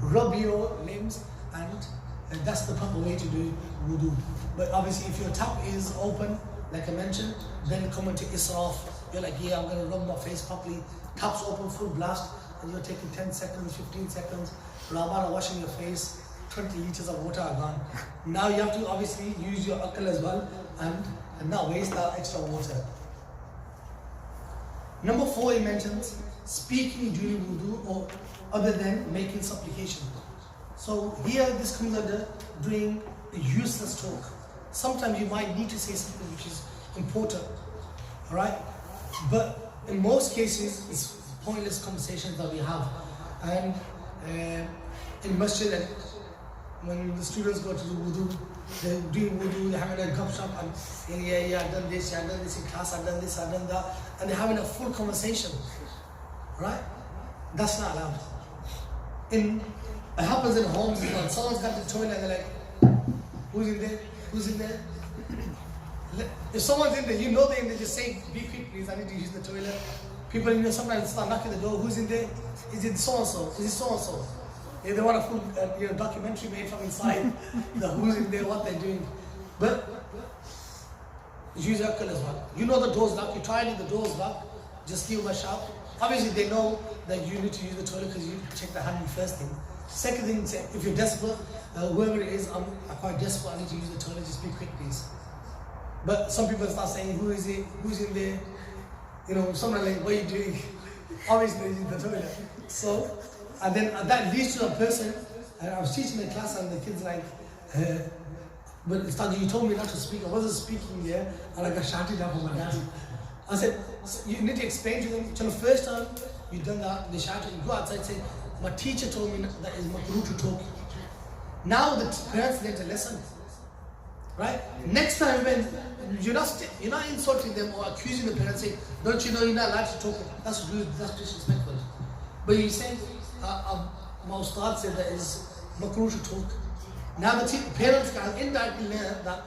rub your limbs, and that's the proper way to do wudu. But obviously, if your tap is open, like I mentioned, then come into israf. You're like, yeah, I'm going to rub my face properly. Tap's open, full blast, and you're taking 10 seconds, 15 seconds. Rabana washing your face, 20 liters of water are gone. Now you have to obviously use your akal as well, and not waste that extra water. Number 4, he mentions speaking during wudu or other than making supplication. So here this comes under doing useless talk. Sometimes you might need to say something which is important, alright? But in most cases, it's pointless conversations that we have. And in masjid, and when the students go to do wudu, they're doing wudu, they're having a gum shop, and yeah, I've done this in class, I've done this, I've done that, and they're having a full conversation, right? That's not allowed. It happens in homes as well. Someone's got the toilet and they're like, who's in there? Who's in there? If someone's in there, you know they're in there, just say, be quick please, I need to use the toilet. People, sometimes start knocking the door, who's in there? Is it so-and-so? Is it so-and-so? Yeah, they want a full documentary made from inside, the who's in there, what they're doing. But use your akal as well. You know the door's locked, you try and leave the door's locked, just give them a shout. Obviously they know that you need to use the toilet because you check the hand first thing. Second thing, if you're desperate, whoever it is, I'm quite desperate, I need to use the toilet, just be quick please. But some people start saying, who is it, who's in there? Someone like, what are you doing? Obviously use the toilet. So, and then that leads to a person, and I was teaching a class and the kids like, but Ustad, you told me not to speak, I wasn't speaking there, and I got shouted at from my dad. I said, you need to explain to them, till the first time you've done that, they shouted, you go outside and say, my teacher told me that it's makruh to talk. Now the parents learn to listen. Right? Next time when you're not insulting them or accusing the parents, saying, don't you know you're not allowed to talk? That's rude, that's disrespectful. But you say, my ustad said that it's makruh to talk. Now the parents can indirectly learn that,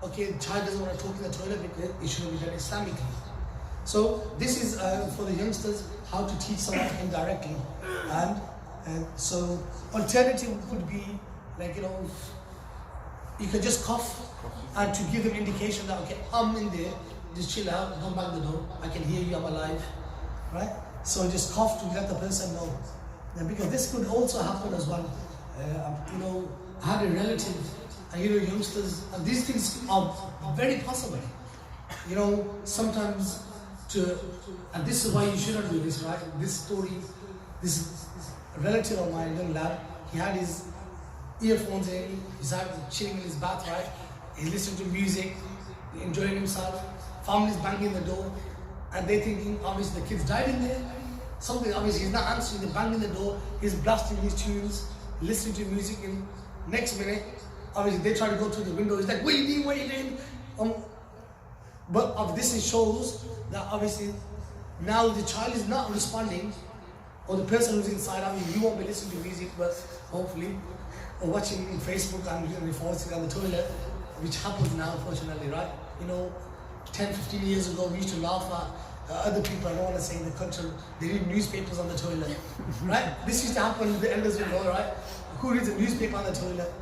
okay, the child doesn't want to talk in the toilet because it shouldn't be done Islamically. So this is for the youngsters, how to teach someone indirectly. And so alternative could be like, you can just cough and to give them indication that, okay, I'm in there, just chill out, don't bang the door, I can hear you, I'm alive, right? So just cough to let the person know. And because this could also happen as well. I had a relative, and youngsters, and these things are very possible. Sometimes and this is why you shouldn't do this, right? This story, this relative of mine, young lad, he had his earphones in, he's chilling in his bath, right? He's listening to music, enjoying himself, family's banging the door, and they thinking, obviously the kid's died in there. Something, obviously he's not answering, they're banging the door, he's blasting his tunes, listening to music, and next minute, obviously they try to go through the window, he's like, what are you doing? But this shows that obviously now the child is not responding, or the person who's inside, you won't be listening to music, but hopefully, or watching in Facebook and falling asleep on the toilet, which happens now, unfortunately, right? 10, 15 years ago, we used to laugh at other people, I don't want to say in the culture, they read newspapers on the toilet, right? This used to happen, the elders will know, right? Who reads a newspaper on the toilet?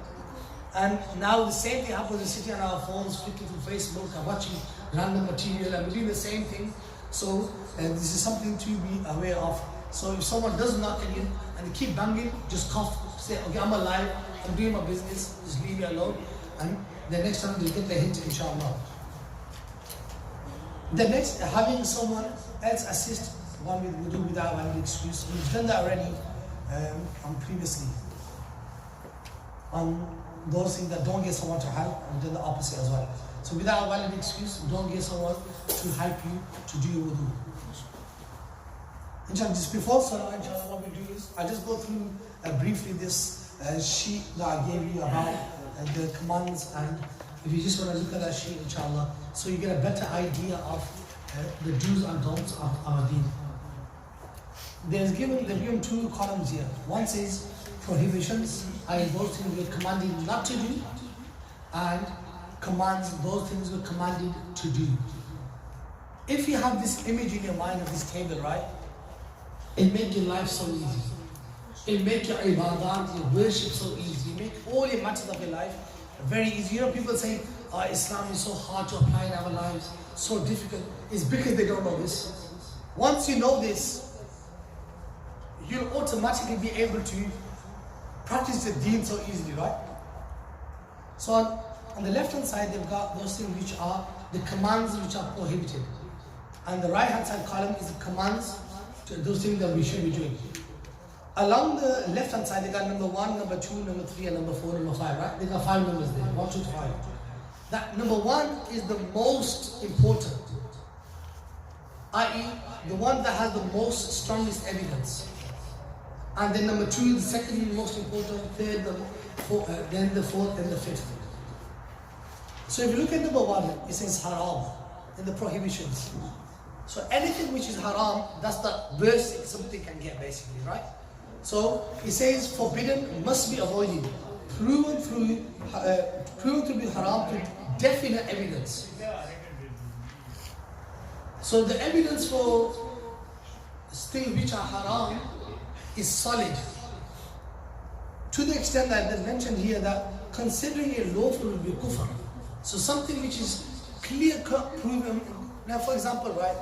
And now the same thing happens, we're sitting on our phones, flicking through Facebook, and watching random material, and we're doing the same thing. So this is something to be aware of. So if someone does knock at you and they keep banging, just cough, say, okay, I'm alive, I'm doing my business, just leave me alone. And the next time they'll get the hint, inshallah. The next, having someone else assist one with wudu without valid excuse. We've done that already previously. On those things that don't get someone to help, we've done the opposite as well. So without a valid excuse, don't get someone to help you to do your wudu. Inshallah, just before salah, inshallah, what we do is, I'll just go through briefly this sheet that I gave you about the commands, and if you just want to look at that sheet, inshallah, so you get a better idea of the do's and don'ts of our deen. They've given two columns here. One says prohibitions, i.e. those things we're commanded not to do, and commands, those things we're commanded to do. If you have this image in your mind of this table, right, it makes your life so easy. It makes your ibadat, your worship so easy. It makes all your matters of your life very easy. You know, people say, Islam is so hard to apply in our lives, so difficult. It's because they don't know this. Once you know this, you'll automatically be able to practice the deen so easily, right? So on the left hand side, they've got those things which are the commands which are prohibited. And the right hand side column is the commands, to those things that we should be doing. Along the left hand side, they got number 1, number 2, number 3, and number 4, number 5, right? They got 5 numbers there, 1, 2, 5. That number 1 is the most important, i.e. the one that has the most strongest evidence. And then number 2 is the second most important, third, then the fourth, and the fifth. So if you look at number 1, it says haram in the prohibitions. So anything which is haram, that's the worst thing something can get, basically, right? So it says forbidden must be avoided, proven to be haram to definite evidence. So the evidence for things which are haram is solid, to the extent that they mentioned here that considering it lawful will be kufr. So something which is clear-cut proven. Now, for example, right,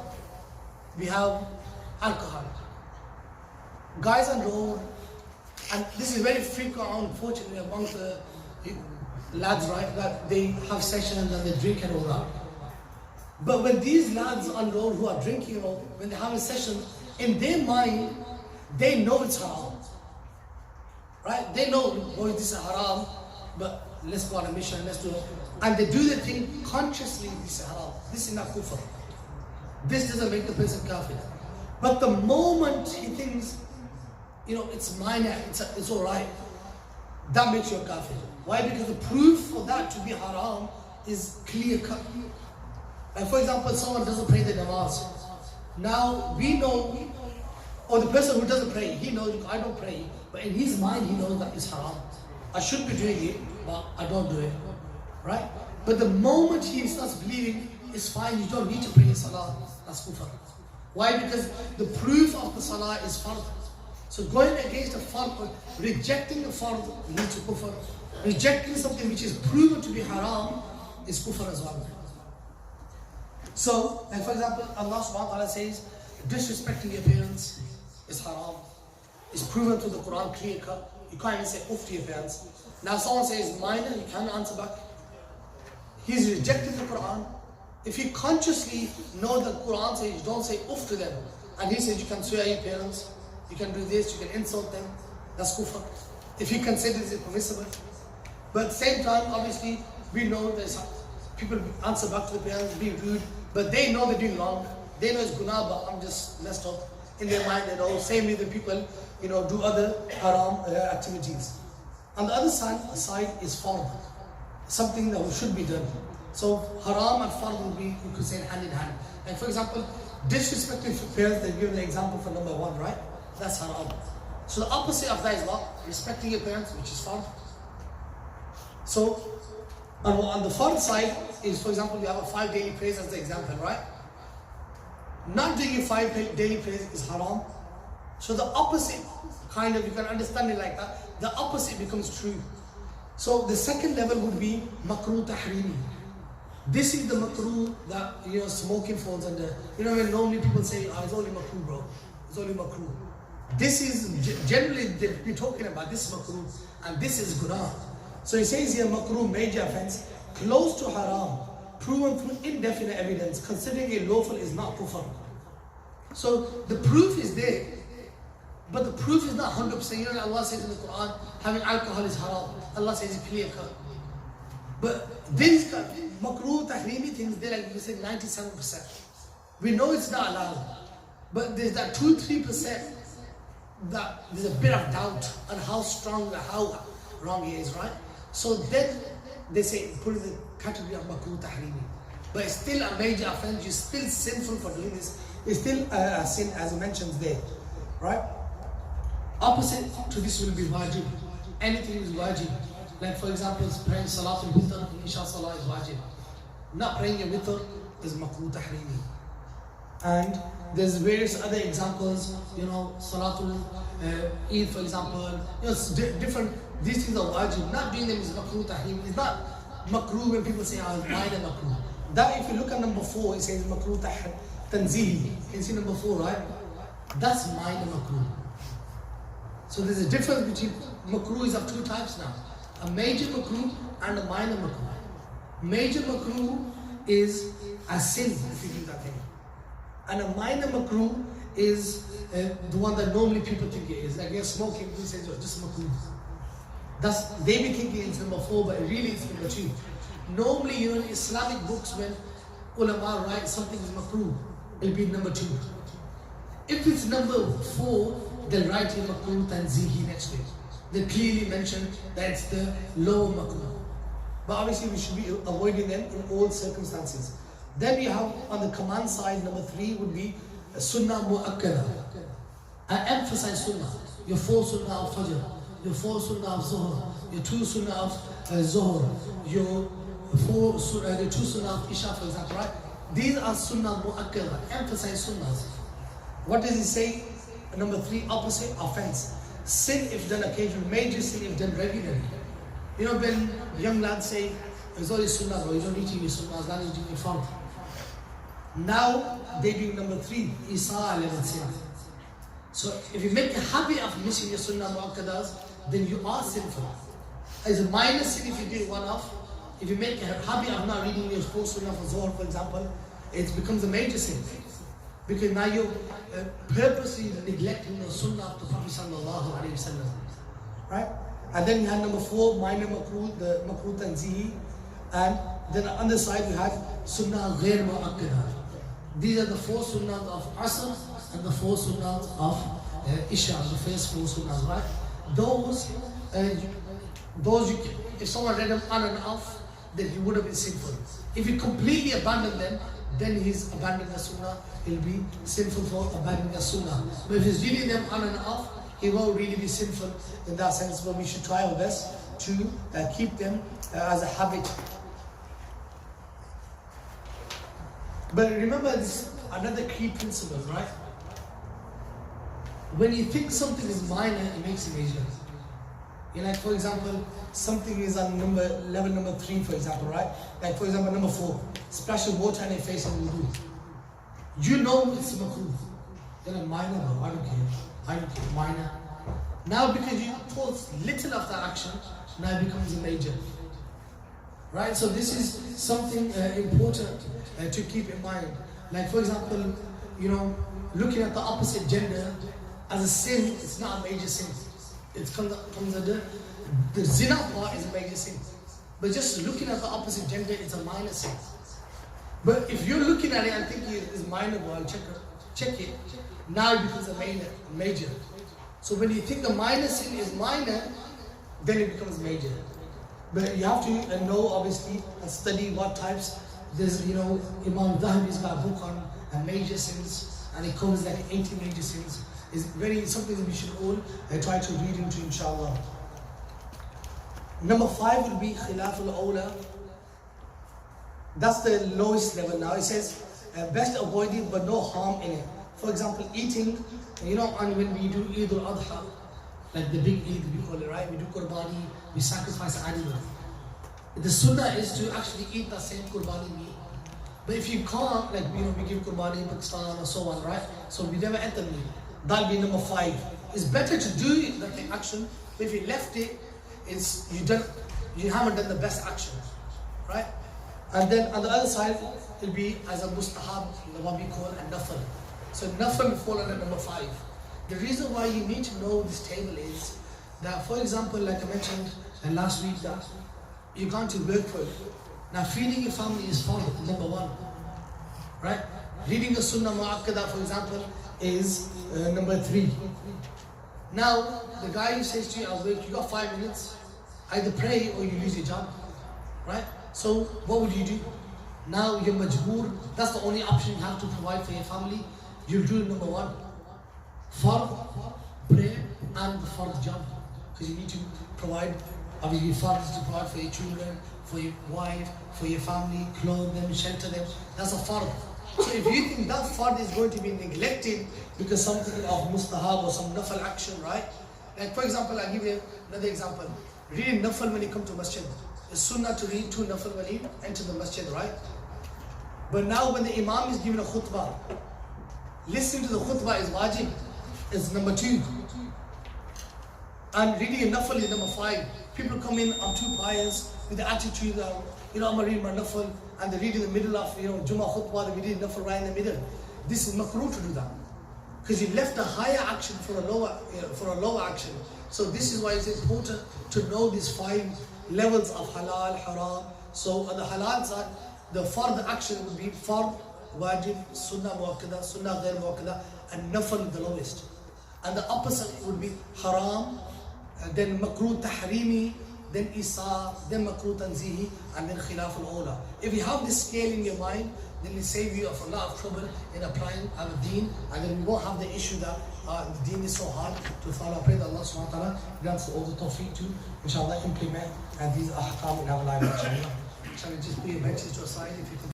we have alcohol. Guys on road, and this is very frequent, unfortunately, among the lads, right, that they have sessions and they drink and all that. But when these lads on road who are drinking, when they have a session, in their mind, they know it's haram. Right? They know, boy, this is haram, but let's go on a mission, let's do it. And they do the thing consciously, this is haram. This is not kufr. This doesn't make the person kafir. But the moment he thinks, it's minor, it's alright, that makes you a kafir. Why? Because the proof for that to be haram is clear cut. Like for example, someone doesn't pray the namaz. Now we know, or the person who doesn't pray, he knows, I don't pray, but in his mind he knows that it's haram. I should be doing it, but I don't do it. Right? But the moment he starts believing, it's fine, you don't need to pray salah, that's kufr. Why? Because the proof of the salah is fard. So going against a fard, rejecting a fard leads to kufr. Rejecting something which is proven to be haram is kufr as well. So, like for example, Allah subhanahu wa ta'ala says, disrespecting your parents is haram. It's proven to the Quran clear cut. You can't even say uff to your parents. Now someone says minor, you can't answer back. He's rejected the Quran. If you consciously know that Quran says don't say uff to them, and he says you can swear your parents, you can do this, you can insult them, that's kufr. If you consider it permissible. But at the same time, obviously, we know there's people answer back to the parents, being rude, but they know they're doing wrong. They know it's guna, but I'm just messed up. In their mind, same way the people, do other haram activities. On the other side is fard, something that should be done. So haram and fard will be, you could say, hand in hand. Like for example, disrespecting parents, they've given the example for number 1, right? That's haram. So the opposite of that is what? Respecting your parents, which is fard. So on the fard side is, for example, we have a 5 daily prayers as the example, right? Not doing 5 daily prayers is haram. So the opposite, kind of, you can understand it like that, the opposite becomes true. So the second level would be makruh tahrimi. This is the makruh that, you know, smoking falls under. You know, when normally people say, oh, it's only makruh, bro. It's only makruh. This is generally we're talking about this makruh, and this is guna. So he says here, makruh, major offense, close to haram, proven through indefinite evidence, considering a lawful is not kufr. So the proof is there, but the proof is not 100%. You know, Allah says in the Quran, having alcohol is haram. Allah says it's clear cut. But these makruh, tahrimi things, they're like, we say 97%. We know it's not allowed, but there's that 2-3% that there's a bit of doubt on how strong, how wrong it is, right? So then they say, put in the category of makruh, tahrimi. But it's still a major offense, you're still sinful for doing this. It's still a sin, as he mentions there, right? Opposite to this will be wajib. Anything is wajib. Like for example, praying Salatul-Witr, Isha Salah is wajib. Not praying a witr is makruh tahrimi. And there's various other examples, you know, Salatul Eid, for example, you know, different, these things are wajib. Not doing them is makruh tahrimi. It's not makruh when people say, oh, it's minor makruh. That if you look at number 4, it says makruh tanzihi. You can see number 4, right? That's minor makruh. So there's a difference between makruh is of 2 types now. A major makruh and a minor makruh. Major makruh is a sin if you do that thing. And a minor makruh is the one that normally people think it is. Like you're smoking, we say just makruh. That's, they be thinking it's number 4, but really it's number 2. Normally, you know, in Islamic books, when ulama write something is makruh, it'll be number 2. If it's number 4, they'll write here makruh tanzihi next to it. They clearly mention that it's the lower makruh. But obviously we should be avoiding them in all circumstances. Then we have on the command side, number 3 would be sunnah mu'akkada. I emphasize sunnah. Your 4 sunnah of fajr, your 4 sunnah of zuhr, your 2 sunnah of zuhr, your 2 sunnah of isha, for example, right? These are sunnah mu'akkada. Emphasize sunnahs. What does he say? Number 3, opposite, offense. Sin if done occasionally, major sin if done regularly. You know, when young lads say, it's only sunnah, bro, you don't need to use sunnah as long as you do it from. Now, they do number 3, isa level sin. So, if you make a habit of missing your sunnah mu'akkadas, then you are sinful. It's a minor sin if you do it one off. If you make a habit of not reading your 4 sunnah for Zohar, for example, it becomes a major sin. Because now you're purposely neglecting the sunnah of the Prophet sallallahu alaihi wasallam, right? And then you had number 4, minor makruh, the makruh tanzihi. And then on the side you had sunnah ghair mu'akkada. These are the 4 sunnahs of Asr and the 4 sunnahs of Isha, the first 4 sunnahs, right? Those you can, if someone read them on and off, then he would have been sinful. If you completely abandon them, then he's abandoning the sunnah, he'll be sinful for abandoning the sunnah. But if he's reading them on and off, he won't really be sinful in that sense, but we should try our best to keep them as a habit. But remember this, another key principle, right? When you think something is minor, it makes it major. You know, like for example, something is on level number 3, for example, right? Like for example, number 4, splashing water on your face and wudu. You know it's makruh. You're like, minor, no, I don't care. I don't care, minor. Now because you thought little of that action, now it becomes a major. Right? So this is something important to keep in mind. Like for example, you know, looking at the opposite gender as a sin, it's not a major sin. It comes under the zina part is a major sin. But just looking at the opposite gender, it's a minor sin. But if you're looking at it and thinking it's minor, well, check it. Now it becomes a major. So when you think the minor sin is minor, then it becomes major. But you have to know, obviously, and study what types. There's, you know, Imam Dhahabi's got a book on major sins, and it covers like 80 major sins. It's something that we should all try to read into, inshallah. Number 5 would be khilaful awla. That's the lowest level now. It says, best avoided but no harm in it. For example, eating, you know, and when we do Eid al-Adha, like the big Eid we call it, right? We do Qurbani, we sacrifice an animal. The sunnah is to actually eat the same qurbani meat. But if you can't, like we give qurbani, Pakistan and so on, right? So we never ate the meat. That'll be number 5. It's better to do the action, but if you left it, you haven't done the best action, right? And then on the other side, it'll be as a mustahab, what we call a nafal. So nafal will fall under number 5. The reason why you need to know this table is that, for example, like I mentioned last week, that you're going to work for it. Now feeding your family is fard, number 1, right? Reading the sunnah mu'akkada, for example, is number 3. Now the guy who says to you, I'll work, you got 5 minutes, either pray or you lose your job, right? So what would you do? Now you're majboor, that's the only option you have to provide for your family. You'll do number 1, fard, prayer, and the fard job. Because you need to provide, obviously fard is to provide for your children, for your wife, for your family, clothe them, shelter them. That's a fard. So if you think that fard is going to be neglected because something of mustahab or some nafal action, right? Like for example, I'll give you another example. Reading nafal when you come to masjid. It's sunnah to read 2 nafal when you enter the masjid, right? But now when the imam is giving a khutbah, listening to the khutbah is wajib, is number 2. And reading a nafal is number 5. People come in on 2 pious with the attitude of, I'm going to read my nafal, and they read in the middle of, Jummah khutbah, they read nafal right in the middle. This is makruh to do that. Because you left a higher action for a lower action. So this is why it's important to know these 5 levels of halal, haram. So on the halal side, the fard action would be fard, wajib, sunnah muakkada, sunnah ghair muakkada, and nafal the lowest. And the opposite would be haram, then makruh tahrimi, then isa, then makruh tanzihi, and then khilaf al-awla. If you have this scale in your mind, then it saves you of a lot of trouble in applying al-deen, and then we won't have the issue that the deen is so hard to follow. I pray that Allah subhanahu wa ta'ala grants all the tawfiq to, inshallah, implement these ahkam in our life, inshallah. Shall we just put your benches to a side if you could.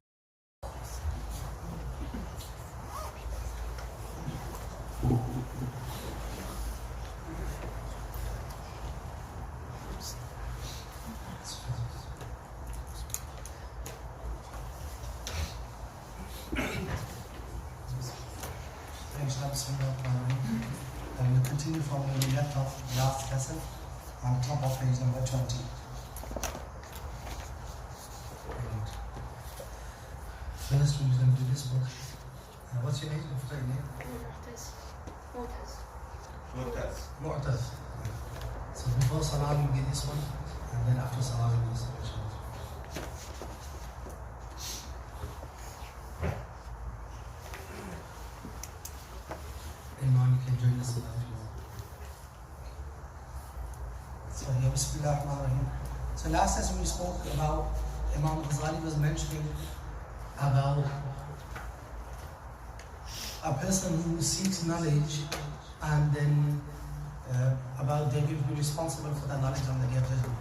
And we'll continue from where we left off last lesson on top of page number 20. First, we're going to do this book. What's your name? Mu'taz. So before Salah, we get this one, and then after Salah, we get this one. Imam, you can join us if you want. So here, Bismillahirrahmanirrahim. So last lesson we spoke about, Imam Ghazali was mentioning about a person who seeks knowledge and then about they will be responsible for that knowledge on the day of judgment.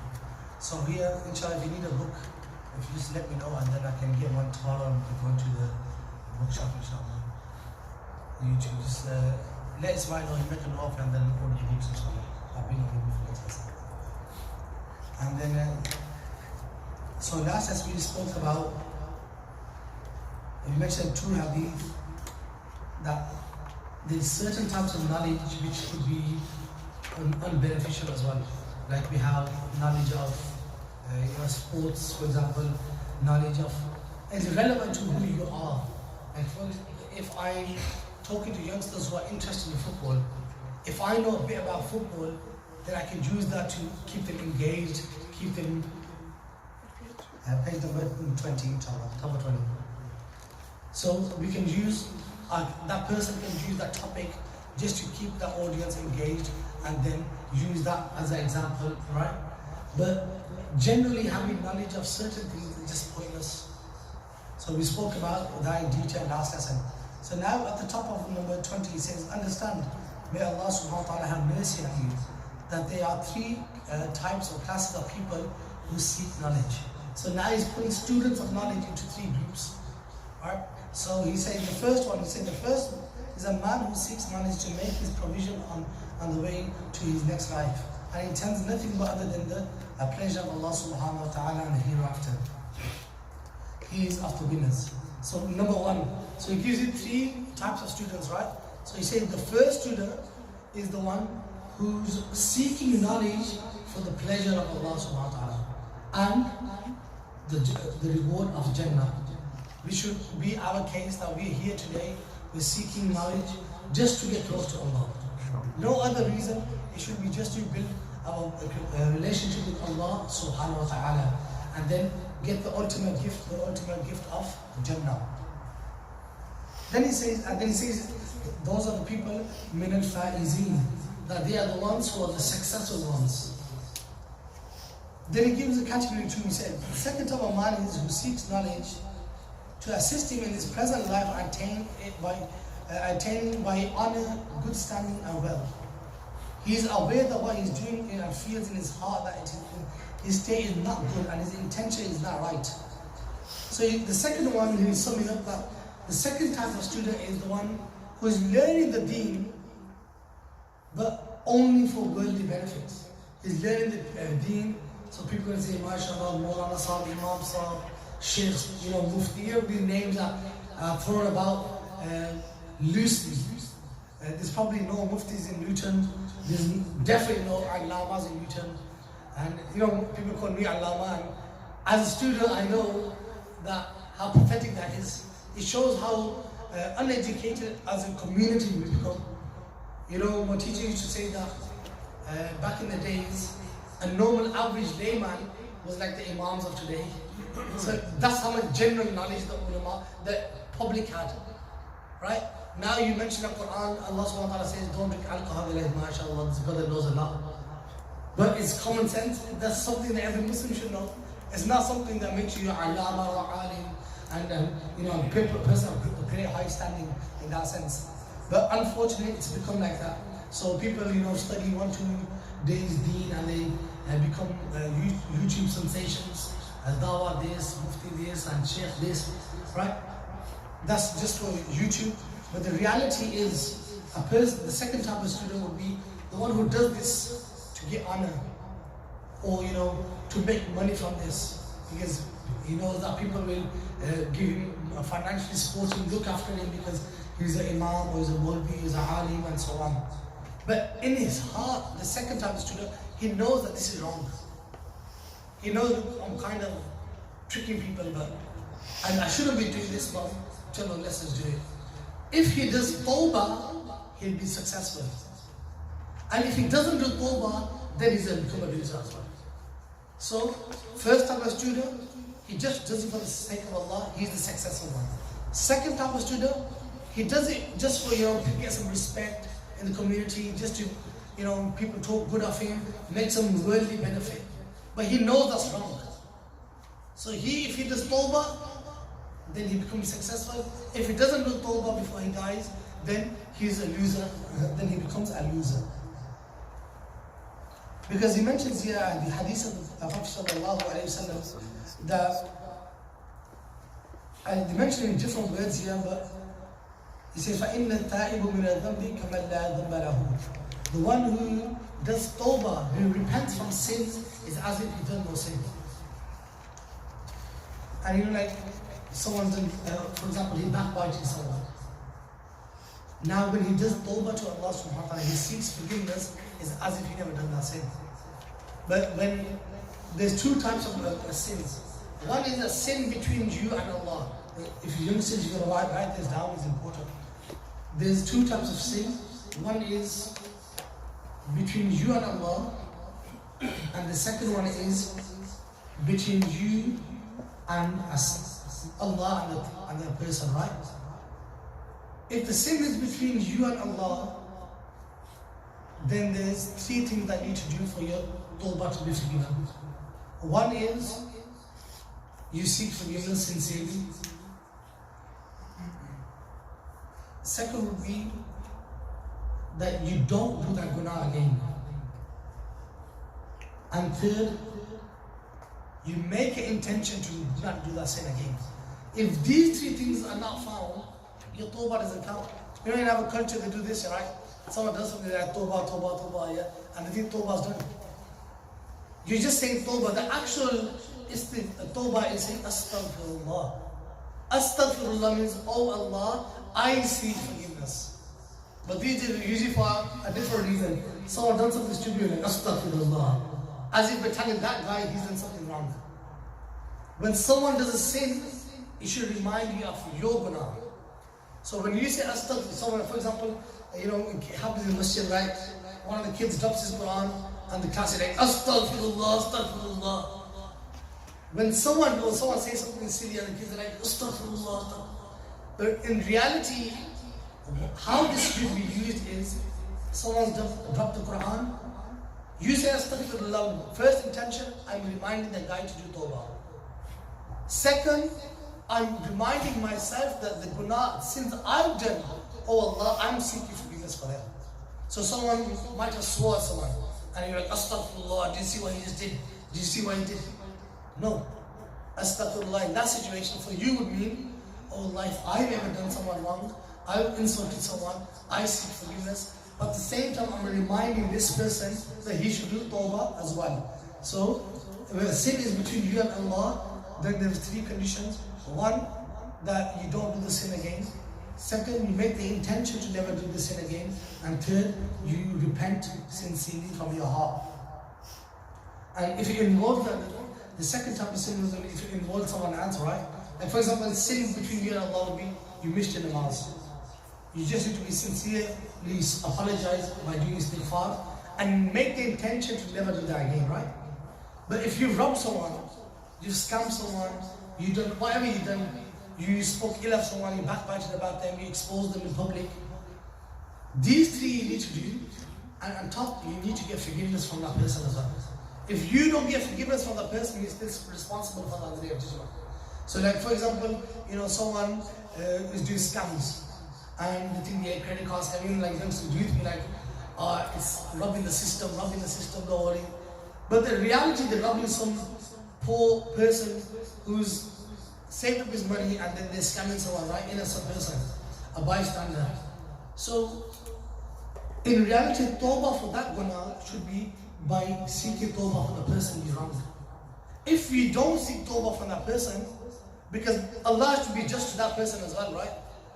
So here, inshallah, if you need a book, if you just let me know, and then I can get one tomorrow and go to the bookshop, inshallah. You just let Ismail know, you make a note and then order the books, inshallah. I've been on the book for that. And then, so last as we spoke about, we mentioned 2 hadith, that there's certain types of knowledge which could be unbeneficial as well. Like we have knowledge of sports, for example, knowledge of, it's relevant to who you are. Like if I'm talking to youngsters who are interested in football, if I know a bit about football, then I can use that to keep them engaged, keep them, page number 20, inshallah, number 20. So we can use, that person can use that topic just to keep the audience engaged and then use that as an example, right? But generally having knowledge of certain things is just pointless. So we spoke about that in detail last lesson. So now at the top of number 20 he says, understand, may Allah subhanahu wa ta'ala have mercy on you, that there are 3 types or classes of people who seek knowledge. So now he's putting students of knowledge into 3 groups. Right? So he said the first is a man who seeks knowledge to make his provision on the way to his next life. and intends nothing but other than the pleasure of Allah subhanahu wa ta'ala and the hereafter. He is of the winners. So number one, so he gives you three types of students, right? So he says the first student is the one who's seeking knowledge for the pleasure of Allah subhanahu wa ta'ala and the reward of Jannah. We should be our case that we're here today, we're seeking knowledge just to get close to Allah. No other reason, it should be just to build our relationship with Allah subhanahu wa ta'ala and then get the ultimate gift of Jannah. Then he says, those are the people, min al-faizeen, that they are the ones who are the successful ones. Then he gives a category 2, he said, the second type of man is who seeks knowledge to assist him in his present life attaining by honor, good standing and wealth. He is aware that what he's doing and feels in his heart that his state is not good and his intention is not right. So the second one, he is summing up that the second type of student is the one who is learning the deen but only for worldly benefits. He's learning the deen, so people can say, MashaAllah, Mawlana Saqib, Imam Saqib, Sheikhs, Mufti, these names are thrown about loosely. There's probably no Muftis in Luton, there's definitely no Allamas in Luton. And people call me Allama, and as a student I know that how pathetic that is. It shows how uneducated as a community we become. My teacher used to say that back in the days, a normal average layman was like the imams of today. So that's how much general knowledge the public had, right? Now you mention the Quran, Allah subhanahu wa ta'ala says, don't drink alcohol, like, mashallah, this brother knows a lot. But it's common sense, that's something that every Muslim should know. It's not something that makes you allama or alim and a person of great high standing in that sense. But unfortunately, it's become like that. So people, study 1-2 days deen and they become YouTube sensations, dawah this, mufti this, and sheikh this, right? That's just for YouTube. But the reality is, the second type of student would be the one who does this to get honor, or to make money from this, because he knows that people will give him financially support him, look after him because he's an imam or he's a mulvi, he's a alim and so on. But in his heart, the second type of student, he knows that this is wrong. He knows that I'm kind of tricking people, and I shouldn't be doing this, but let's just do it. If he does tawbah, he'll be successful. And if he doesn't do tawbah, then he's going to become a loser as well. So, first type of student, he just does it for the sake of Allah, he's the successful one. Second type of student, he does it just for, to get some respect in the community, just to, people talk good of him, make some worldly benefit. But he knows that's wrong. So if he does tawbah, then he becomes successful. If he doesn't do tawbah before he dies, then he's a loser, then he becomes a loser. Because he mentions here in the hadith of the Prophet sallallahu alayhi wa sallam that, and they mention in different words here, but he says, فَإِنَّ التَّائِبُ مِنَ الذَّنْبِ كَمَنْ لَا ذَنْبَ لَهُ. The one who does tawbah, who repents from sins, is as if he done no sin. And like someone's done, for example, he backbiting someone. Now when he does tawbah to Allah subhanahu wa ta'ala, he seeks forgiveness, is as if he never done that sin. But when there's two types of sins. One is a sin between you and Allah. If you youngsters, you're going to write this down, it's important. There's two types of sin. One is between you and Allah, and the second one is between you and Allah and the person, right? If the sin is between you and Allah, then there's three things that you need to do for your tawbah to be forgiven. One is you seek forgiveness sincerely. Second would be that you don't do that guna again. And third, you make an intention to not do that sin again. If these three things are not found, your tawbah doesn't count. In our culture they do this, right? Someone does something like tawbah, yeah, and they think tawbah is done. You're just saying tawbah. The actual tawbah is saying astaghfirullah. Astaghfirullah means, oh Allah, I seek forgiveness. But these are usually for a different reason. Someone done something stupid, like astaghfirullah. As if we're telling that guy he's done something wrong. When someone does a sin, it should remind you of your guna. So when you say astaghfirullah, someone, for example, it happens in masjid, right? One of the kids drops his Quran and the class is like, astaghfirullah, astaghfirullah. When someone says something silly and the kids are like, astaghfirullah, astaghfirullah. But in reality, how this should be used is, someone's dropped the Quran, you say astaghfirullah, first intention, I'm reminding the guy to do tawbah. Second, I'm reminding myself that the guna, since I've done, oh Allah, I'm seeking forgiveness for them. So someone might have swore at someone, and you're like, astaghfirullah, did you see what he just did? Did you see what he did? No. Astaghfirullah in that situation for you would mean, oh Allah, if I've ever done someone wrong, I've insulted someone, I seek forgiveness. But at the same time, I'm reminding this person that he should do tawbah as well. So, when sin is between you and Allah, then there's three conditions. One, that you don't do the sin again. Second, you make the intention to never do the sin again. And third, you repent sincerely from your heart. And if you involve the second type of sin is if you involve someone else, right? Like for example, sin between you and Allah would be, you missed your namaz. You just need to be sincere, please apologize by doing istighfar and make the intention to never do that again, right? But if you've robbed someone, you've scammed someone, you done whatever you've done, you spoke ill of someone, you backbited about them, you exposed them in public. These three you need to do, and on top you need to get forgiveness from that person as well. If you don't get forgiveness from that person, you're still responsible for that day of judgment. So like for example, someone is doing scams, and they think their credit cards have even like them to do it, like, it's robbing the system, don't worry. But the reality, they're robbing some poor person who's saved up his money and then they're scamming someone, right? Innocent person, a bystander. So, in reality, tawbah for that guna should be by seeking tawbah for the person you wronged. If we don't seek tawbah from that person, because Allah has to be just to that person as well, right?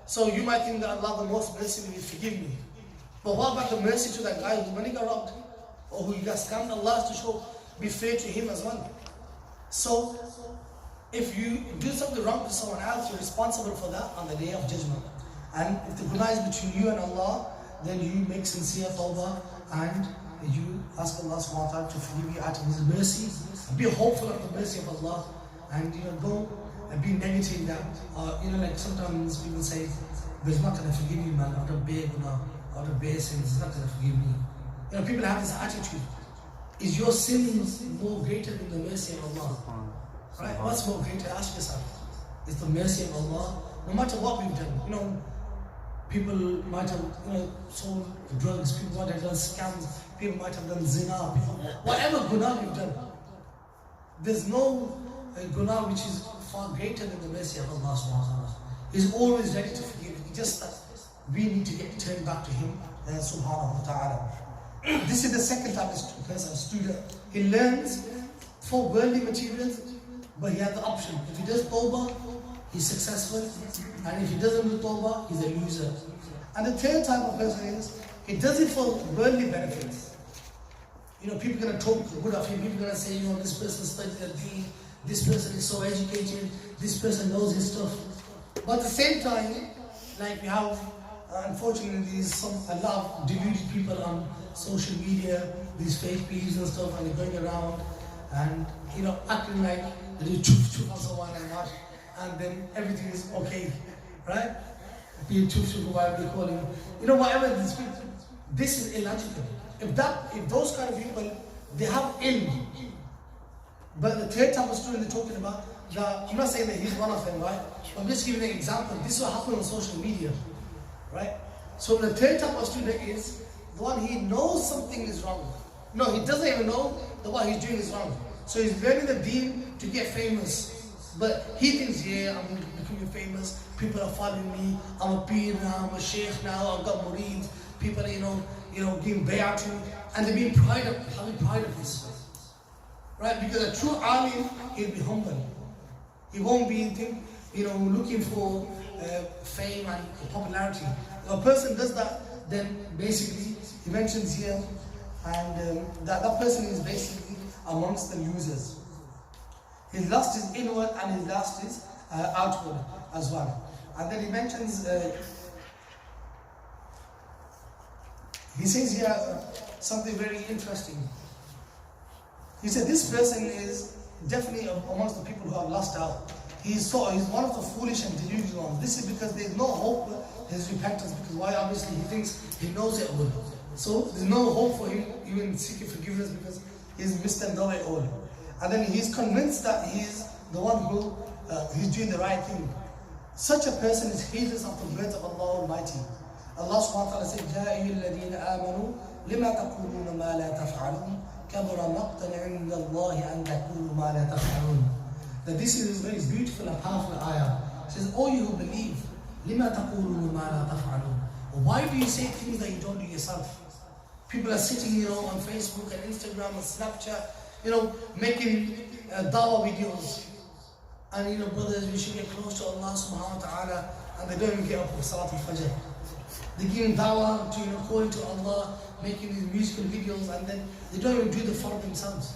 So you might think that Allah, the most merciful, will forgive me. But what about the mercy to that guy whose money got robbed? Or who got scammed? Allah has to be fair to him as well. So, if you do something wrong to someone else, you're responsible for that on the day of judgment. And if the guna is between you and Allah, then you make sincere tawbah and you ask Allah subhanahu wa ta'ala to forgive you out of His mercy. Be hopeful of the mercy of Allah, and don't be negative that, like sometimes people say, but He's not going to forgive you, man, out of bare guna, out of bare sins, He's not going to forgive me. People have this attitude. Is your sins more greater than the mercy of Allah? Right? What's more greater? Ask yourself. Is the mercy of Allah, no matter what we've done, people might have sold drugs, people might have done scams, people might have done zina, whatever guna we've done, there's no guna which is far greater than the mercy of Allah subhanahu wa ta'ala. He's always ready to forgive. It's just that we need to get turned back to Him subhanahu wa ta'ala. This is the second type of person, student. He learns for worldly materials, but he has the option. If he does tawbah, he's successful, and if he doesn't do tawbah, he's a loser. And the third type of person is, he does it for worldly benefits. People are going to talk good of him, people are going to say, this person studied the deen, this person is so educated, this person knows his stuff. But at the same time, like we have, unfortunately, a lot of deluded people on social media, these fake pages and stuff, and they're going around and acting like they do chup on someone and what, and then everything is okay, right? Be chup or whatever they call him. Whatever these people, this is illogical. If those kind of people, they have ilm. But the third type of student they're talking about, I'm not saying that he's one of them, right? I'm just giving an example. This is what happened on social media, right? So the third type of student is the one, he knows something is wrong. No, he doesn't even know that what he's doing is wrong. So he's learning the deen to get famous. But he thinks, I'm becoming famous, people are following me, I'm a peer now, I'm a sheikh now, I've got mureeds, people are, giving bay'ah to me, and they're having pride of this. right? Because a true alim, he'll be humble. He won't be, looking for fame and popularity. If a person does that, then basically, he mentions here, and that person is basically amongst the losers. His lust is inward and his lust is outward as well. And then he mentions, he says here something very interesting. He said this person is definitely amongst the people who have lost out. He's one of the foolish and delusional ones. This is because there's no hope for his repentance, because why? Obviously he thinks he knows it all. So there's no hope for him even seeking forgiveness because he's missed and know it all. And then he's convinced that he's the one who he's doing the right thing. Such a person is heedless of the words of Allah Almighty. Allah subhanahu wa ta'ala said, يَا أَيُّهَا الَّذِينَ آمَنُوا لِمَا تَقُولُونَ مَا لَا تَفْعَلُونَ كَبُرَ مَقْتًا عِنْدَ اللَّهِ أَن تَقُولُوا مَا لَا تَفْعَلُونَ. That this is a very beautiful and powerful ayah. It says, "O you who believe, لِمَا تَقُولُونَ مَا لَا تَفْعَلُونَ." Why do you say things that you don't do yourself? People are sitting, on Facebook and Instagram and Snapchat, making dawah videos. And brothers, we should get close to Allah subhanahu wa ta'ala, and they don't even get up for Salat al-Fajr. They're giving dawah to, calling to Allah, making these musical videos, and then they don't even do the fard themselves.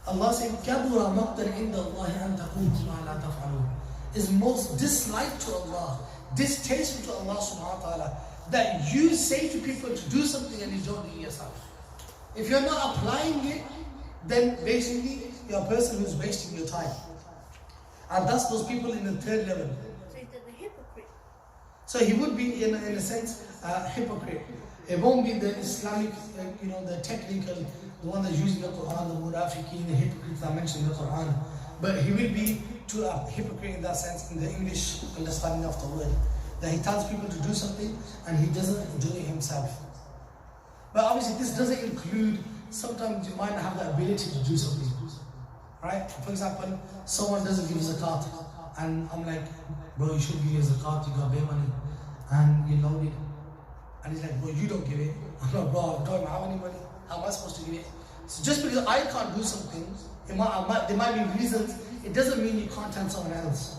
Allah said, كَبُرَ مَقْتًا عِنْدَ اللَّهِ أَن تَقُولُوا مَا لَا تَفْعَلُونَ. Is most disliked to Allah, distasteful to Allah subhanahu wa ta'ala, that you say to people to do something and you don't do it yourself. If you're not applying it, then basically you're a person who's wasting your time. And that's those people in the third level. So he's the hypocrite. So he would be, in a sense, a hypocrite. It won't be the Islamic, the technical, the one that's using the Quran, the munafiqeen, the hypocrites that mentioned in the Quran. But he will be to a hypocrite in that sense, in the English understanding of the word. That he tells people to do something and he doesn't do it himself. But obviously this doesn't include, sometimes you might not have the ability to do something. Right? For example, someone doesn't give zakat, and I'm like, bro, you should give your zakat, you got bare money, and you load it. And he's like, bro, you don't give it. I'm like, bro, I don't have any money, how am I supposed to give it? So just because I can't do something, there might be reasons, it doesn't mean you can't tell someone else.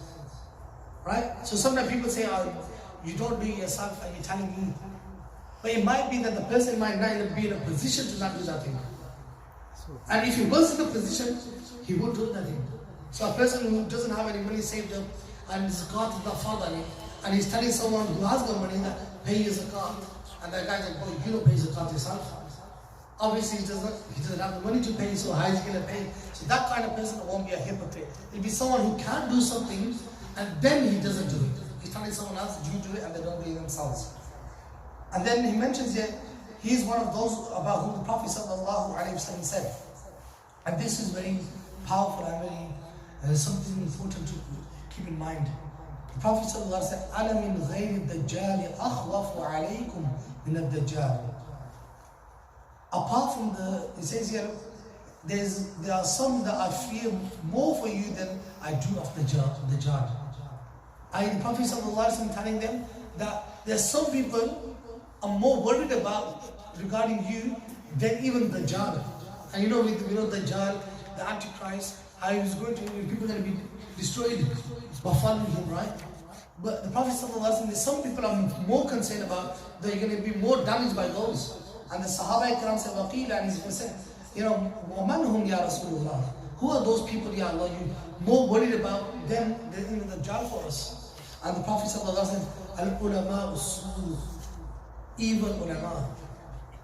Right? So sometimes people say, you don't do it yourself and you're telling me. But it might be that the person might not be in a position to not do that thing. And if he was in a position, he would do that thing. So a person who doesn't have any money saved up and zakat is not fard on it, and he's telling someone who has got money that pay your zakat, and that guy's like, boy, you don't pay zakat yourself. Obviously he doesn't have the money to pay, so how is he going to pay? So that kind of person won't be a hypocrite. It'll be someone who can't do something and then he doesn't do it. He's telling someone else, you do it, and they don't do it themselves. And then he mentions here, he's one of those about whom the Prophet ﷺ said. And this is very powerful and very something important to keep in mind. The Prophet ﷺ said, أَنَا مِنْ غَيْرِ الدَّجَّالِ أَخْوَفُ عَلَيْكُمْ مِنَ الدَّجَّالِ. Apart from it says here, there are some that I fear more for you than I do of the Dajjal. The Prophet ﷺ telling them that there's some people I'm more worried about regarding you than even the Dajjal. And we know Dajjal, the Antichrist, how he was people are going to be destroyed by following him, right? But the Prophet ﷺ, there's some people I'm more concerned about that you're going to be more damaged by those. And the Sahaba Ikram said, وَقِيلَ, and he said, وَمَنْ هُمْ يَا رَسُولُ اللَّهِ? Who are those people, Ya Allah, you more worried about them than the Dajjal for us? And the Prophet said, Al-ulama usul, evil ulama.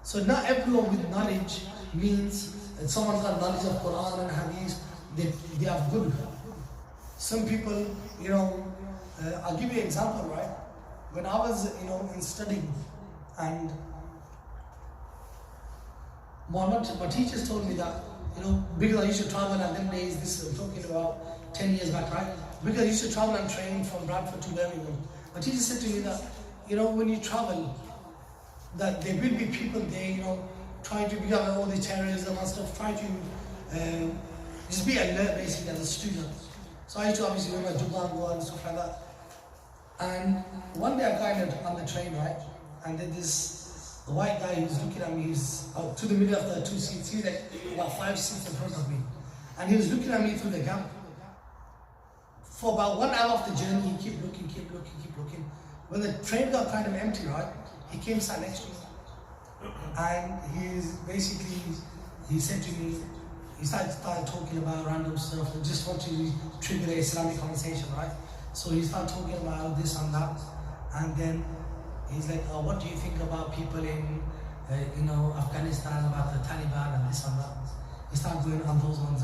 So not everyone with knowledge means that someone's got knowledge of Quran and Hadith, they are good. Some people, I'll give you an example, right? When I was, in studying, and my teachers told me that, because I used to travel, and them days, this I'm talking about 10 years back, right? Because I used to travel and train from Bradford to Birmingham. My teacher said to me that, when you travel, that there will be people there, trying to become all the terrorism and stuff, trying to just be alert basically as a student. So I used to obviously wear my jubba and go and stuff like that. And one day I got on the train, right? And then this The white guy who's looking at me, he's to the middle of the two seats. He's like about 5 seats in front of me. And he was looking at me through the gap. For about 1 hour of the journey, he kept looking. When the train got kind of empty, right, he came sat next to me. And he said to me, he started talking about random stuff and just wanted to trigger the Islamic conversation, right? So he started talking about this and that. And then he's like, what do you think about people in Afghanistan, about the Taliban and this and that? He started going on those ones,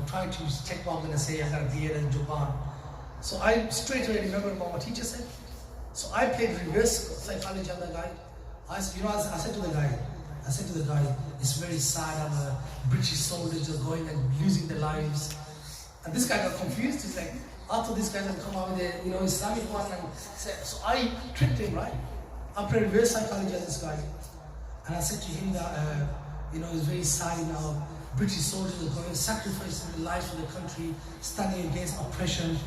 trying to check what I'm going to say. I got a beard and Japan. So I straight away remembered what my teacher said. So I played reverse psychology on the guy. I said to the guy, it's very sad how British soldiers are going and losing their lives. And this guy got confused. He's like, I thought this guy had come out with a Islamic one. And so I tricked him, right? I played reverse psychology on this guy. And I said to him that, it's very sad now. British soldiers are going, sacrificing their lives for the country, standing against oppression,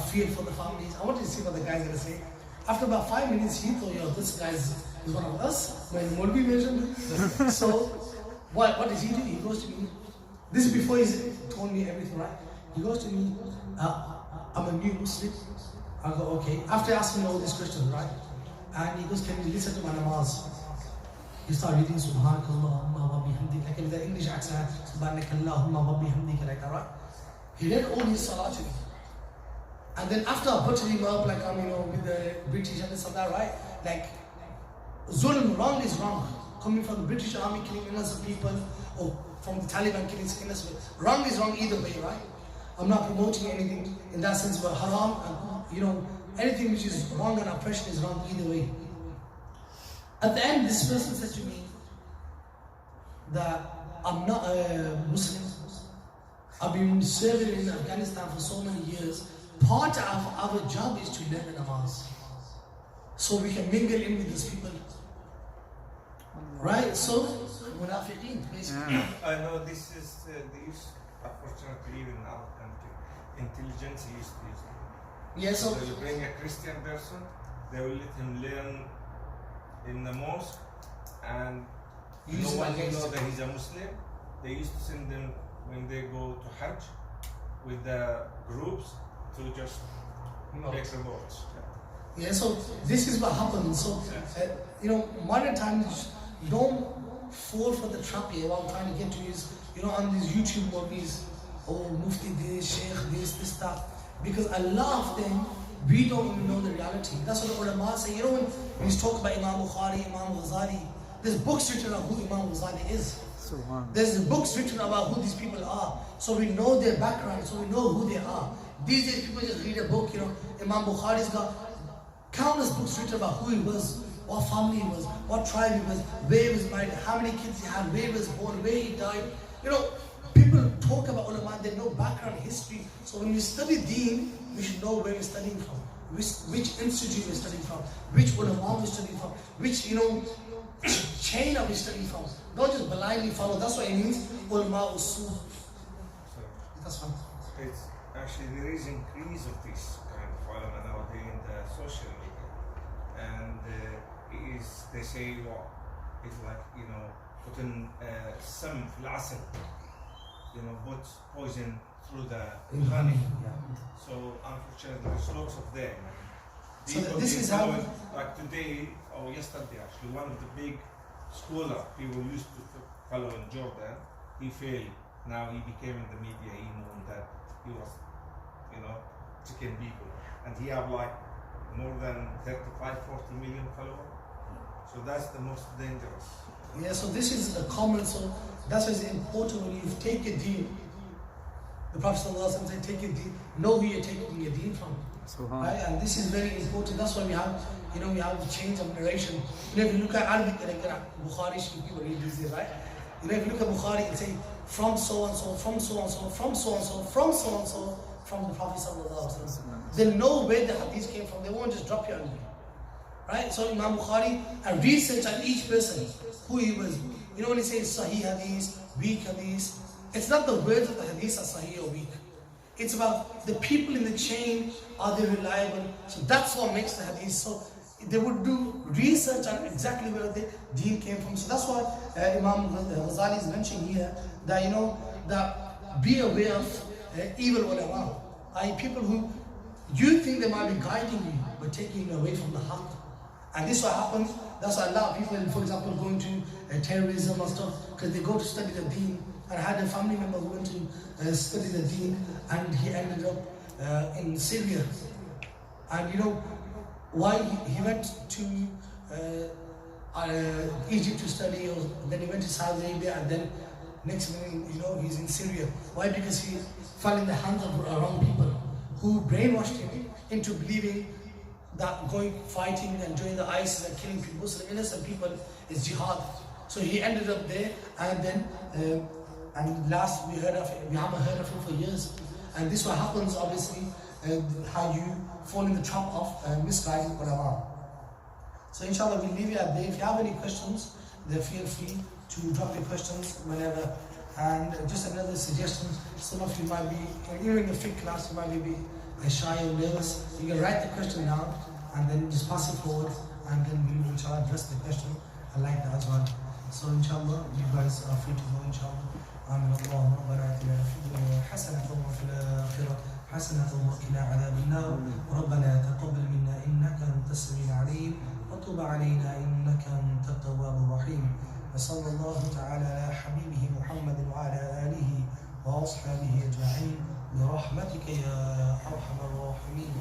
fear for the families. I wanted to see what the guy's going to say. After about 5 minutes, he thought, this guy is one of us, when Molvi mentioned. So, what does he do? He goes to me. This is before he's told me everything, right? He goes to me, I'm a new Muslim. I go, okay. After asking me all these questions, right? And he goes, can you listen to my namaz? He started reading Subhanakallahumma wa bihamdik, like in the English accent, Subhanakallahumma wa bihamdik, like that, right? He read all his salah to me. And then after I buttered him up, like with the British and this and that, right? Like, zulm, wrong is wrong. Coming from the British army killing innocent people, or from the Taliban killing innocent people. Wrong is wrong either way, right? I'm not promoting anything in that sense, but haram, and anything which is wrong and oppression is wrong either way. At the end, this person said to me that I'm not a Muslim. I've been serving in Afghanistan for so many years. Part of our job is to learn the namaz, so we can mingle in with these people. Right? So, munafiqeen, basically. I know this is the use, unfortunately, in our country. Intelligence used to use it. Yeah, so they will bring a Christian person, they will let him learn in the mosque, and no one will know that he's a Muslim. They used to send them when they go to Hajj with the groups to just take reports. Yeah, so this is what happens. So, modern times, don't fall for the trap here. What I'm trying to get to is, on these YouTube movies, Mufti this, Sheikh this, that. Because a lot of them, we don't even know the reality. That's what the ulama say. When we talk about Imam Bukhari, Imam Ghazali, there's books written on who Imam Ghazali is. There's books written about who these people are. So we know their background, so we know who they are. These days people just read a book, Imam Bukhari's got countless books written about who he was, what family he was, what tribe he was, where he was married, how many kids he had, where he was born, where he died. People talk about ulama, they know background history. So when we study deen, we should know where we're studying from, which institute we're studying from, which ulama we're studying from, which chain are we studying from. Don't just blindly follow. That's what it means, ulama usul. That's fine. It's actually there is increase of this kind of ulama nowadays in the social media, and they say it's like putting some fil-asal, put poison through the honey. So unfortunately, there's lots of them. So this is how, like today or yesterday, actually, one of the big scholar people used to follow in Jordan, he failed. Now he became in the media. He known that he was, chicken people, and he have like more than 35-40 million followers. So that's the most dangerous. Yeah, so this is a common, so that's why it's important when you take a deen. The Prophet ﷺ said, take a deen, know who you're taking your deen from. Right? And this is very important. That's why we have, we have a change of narration. If you look at Arabic, Bukhari, people read this, right? If you look at Bukhari and say, from so and so, from so and so, from so and so, from so and so, from the Prophet ﷺ. They'll know where the hadith came from. They won't just drop you on you. Right? So Imam Bukhari, and research on each person, who he was. When he says Sahih hadith, weak hadith, it's not the words of the hadith are Sahih or weak. It's about the people in the chain, are they reliable? So that's what makes the hadith. So they would do research on exactly where the deen came from. So that's why Imam Ghazali is mentioning here that, you know, that be aware of evil ulama, i.e. people who you think they might be guiding you but taking you away from the haqq. And this what happens. That's why a lot of people, for example, go into terrorism and stuff because they go to study the deen. And I had a family member who went to study the deen, and he ended up in Syria. And you know why? He went to Egypt to study, or then he went to Saudi Arabia, and then next minute, you know, he's in Syria. Why? Because he fell in the hands of wrong people who brainwashed him into believing that going fighting and joining the ISIS and killing people, Muslim innocent people, is jihad. So he ended up there, and then and last we haven't heard of him for years. And this what happens, obviously, how you fall in the trap of misguiding ulama. So inshallah we'll leave you at there. If you have any questions, then feel free to drop your questions whenever. And just another suggestion, some of you might be, even in the fiqh class, you might be shy or nervous. You can write the question down and then just pass it forward, and then we will inshallah address the question. I like that as well. So inshallah, you guys are free to go inshallah. آمين اللهم ربنا آتنا في الدنيا حسنة وفي الآخرة حسنة وقنا عذاب النار ربنا تقبل منا إنك أنت السميع العليم وتب علينا إنك أنت التواب الرحيم وصلى الله تعالى على حبيبه محمد وعلى آله وأصحابه أجمعين برحمتك يا أرحم الراحمين.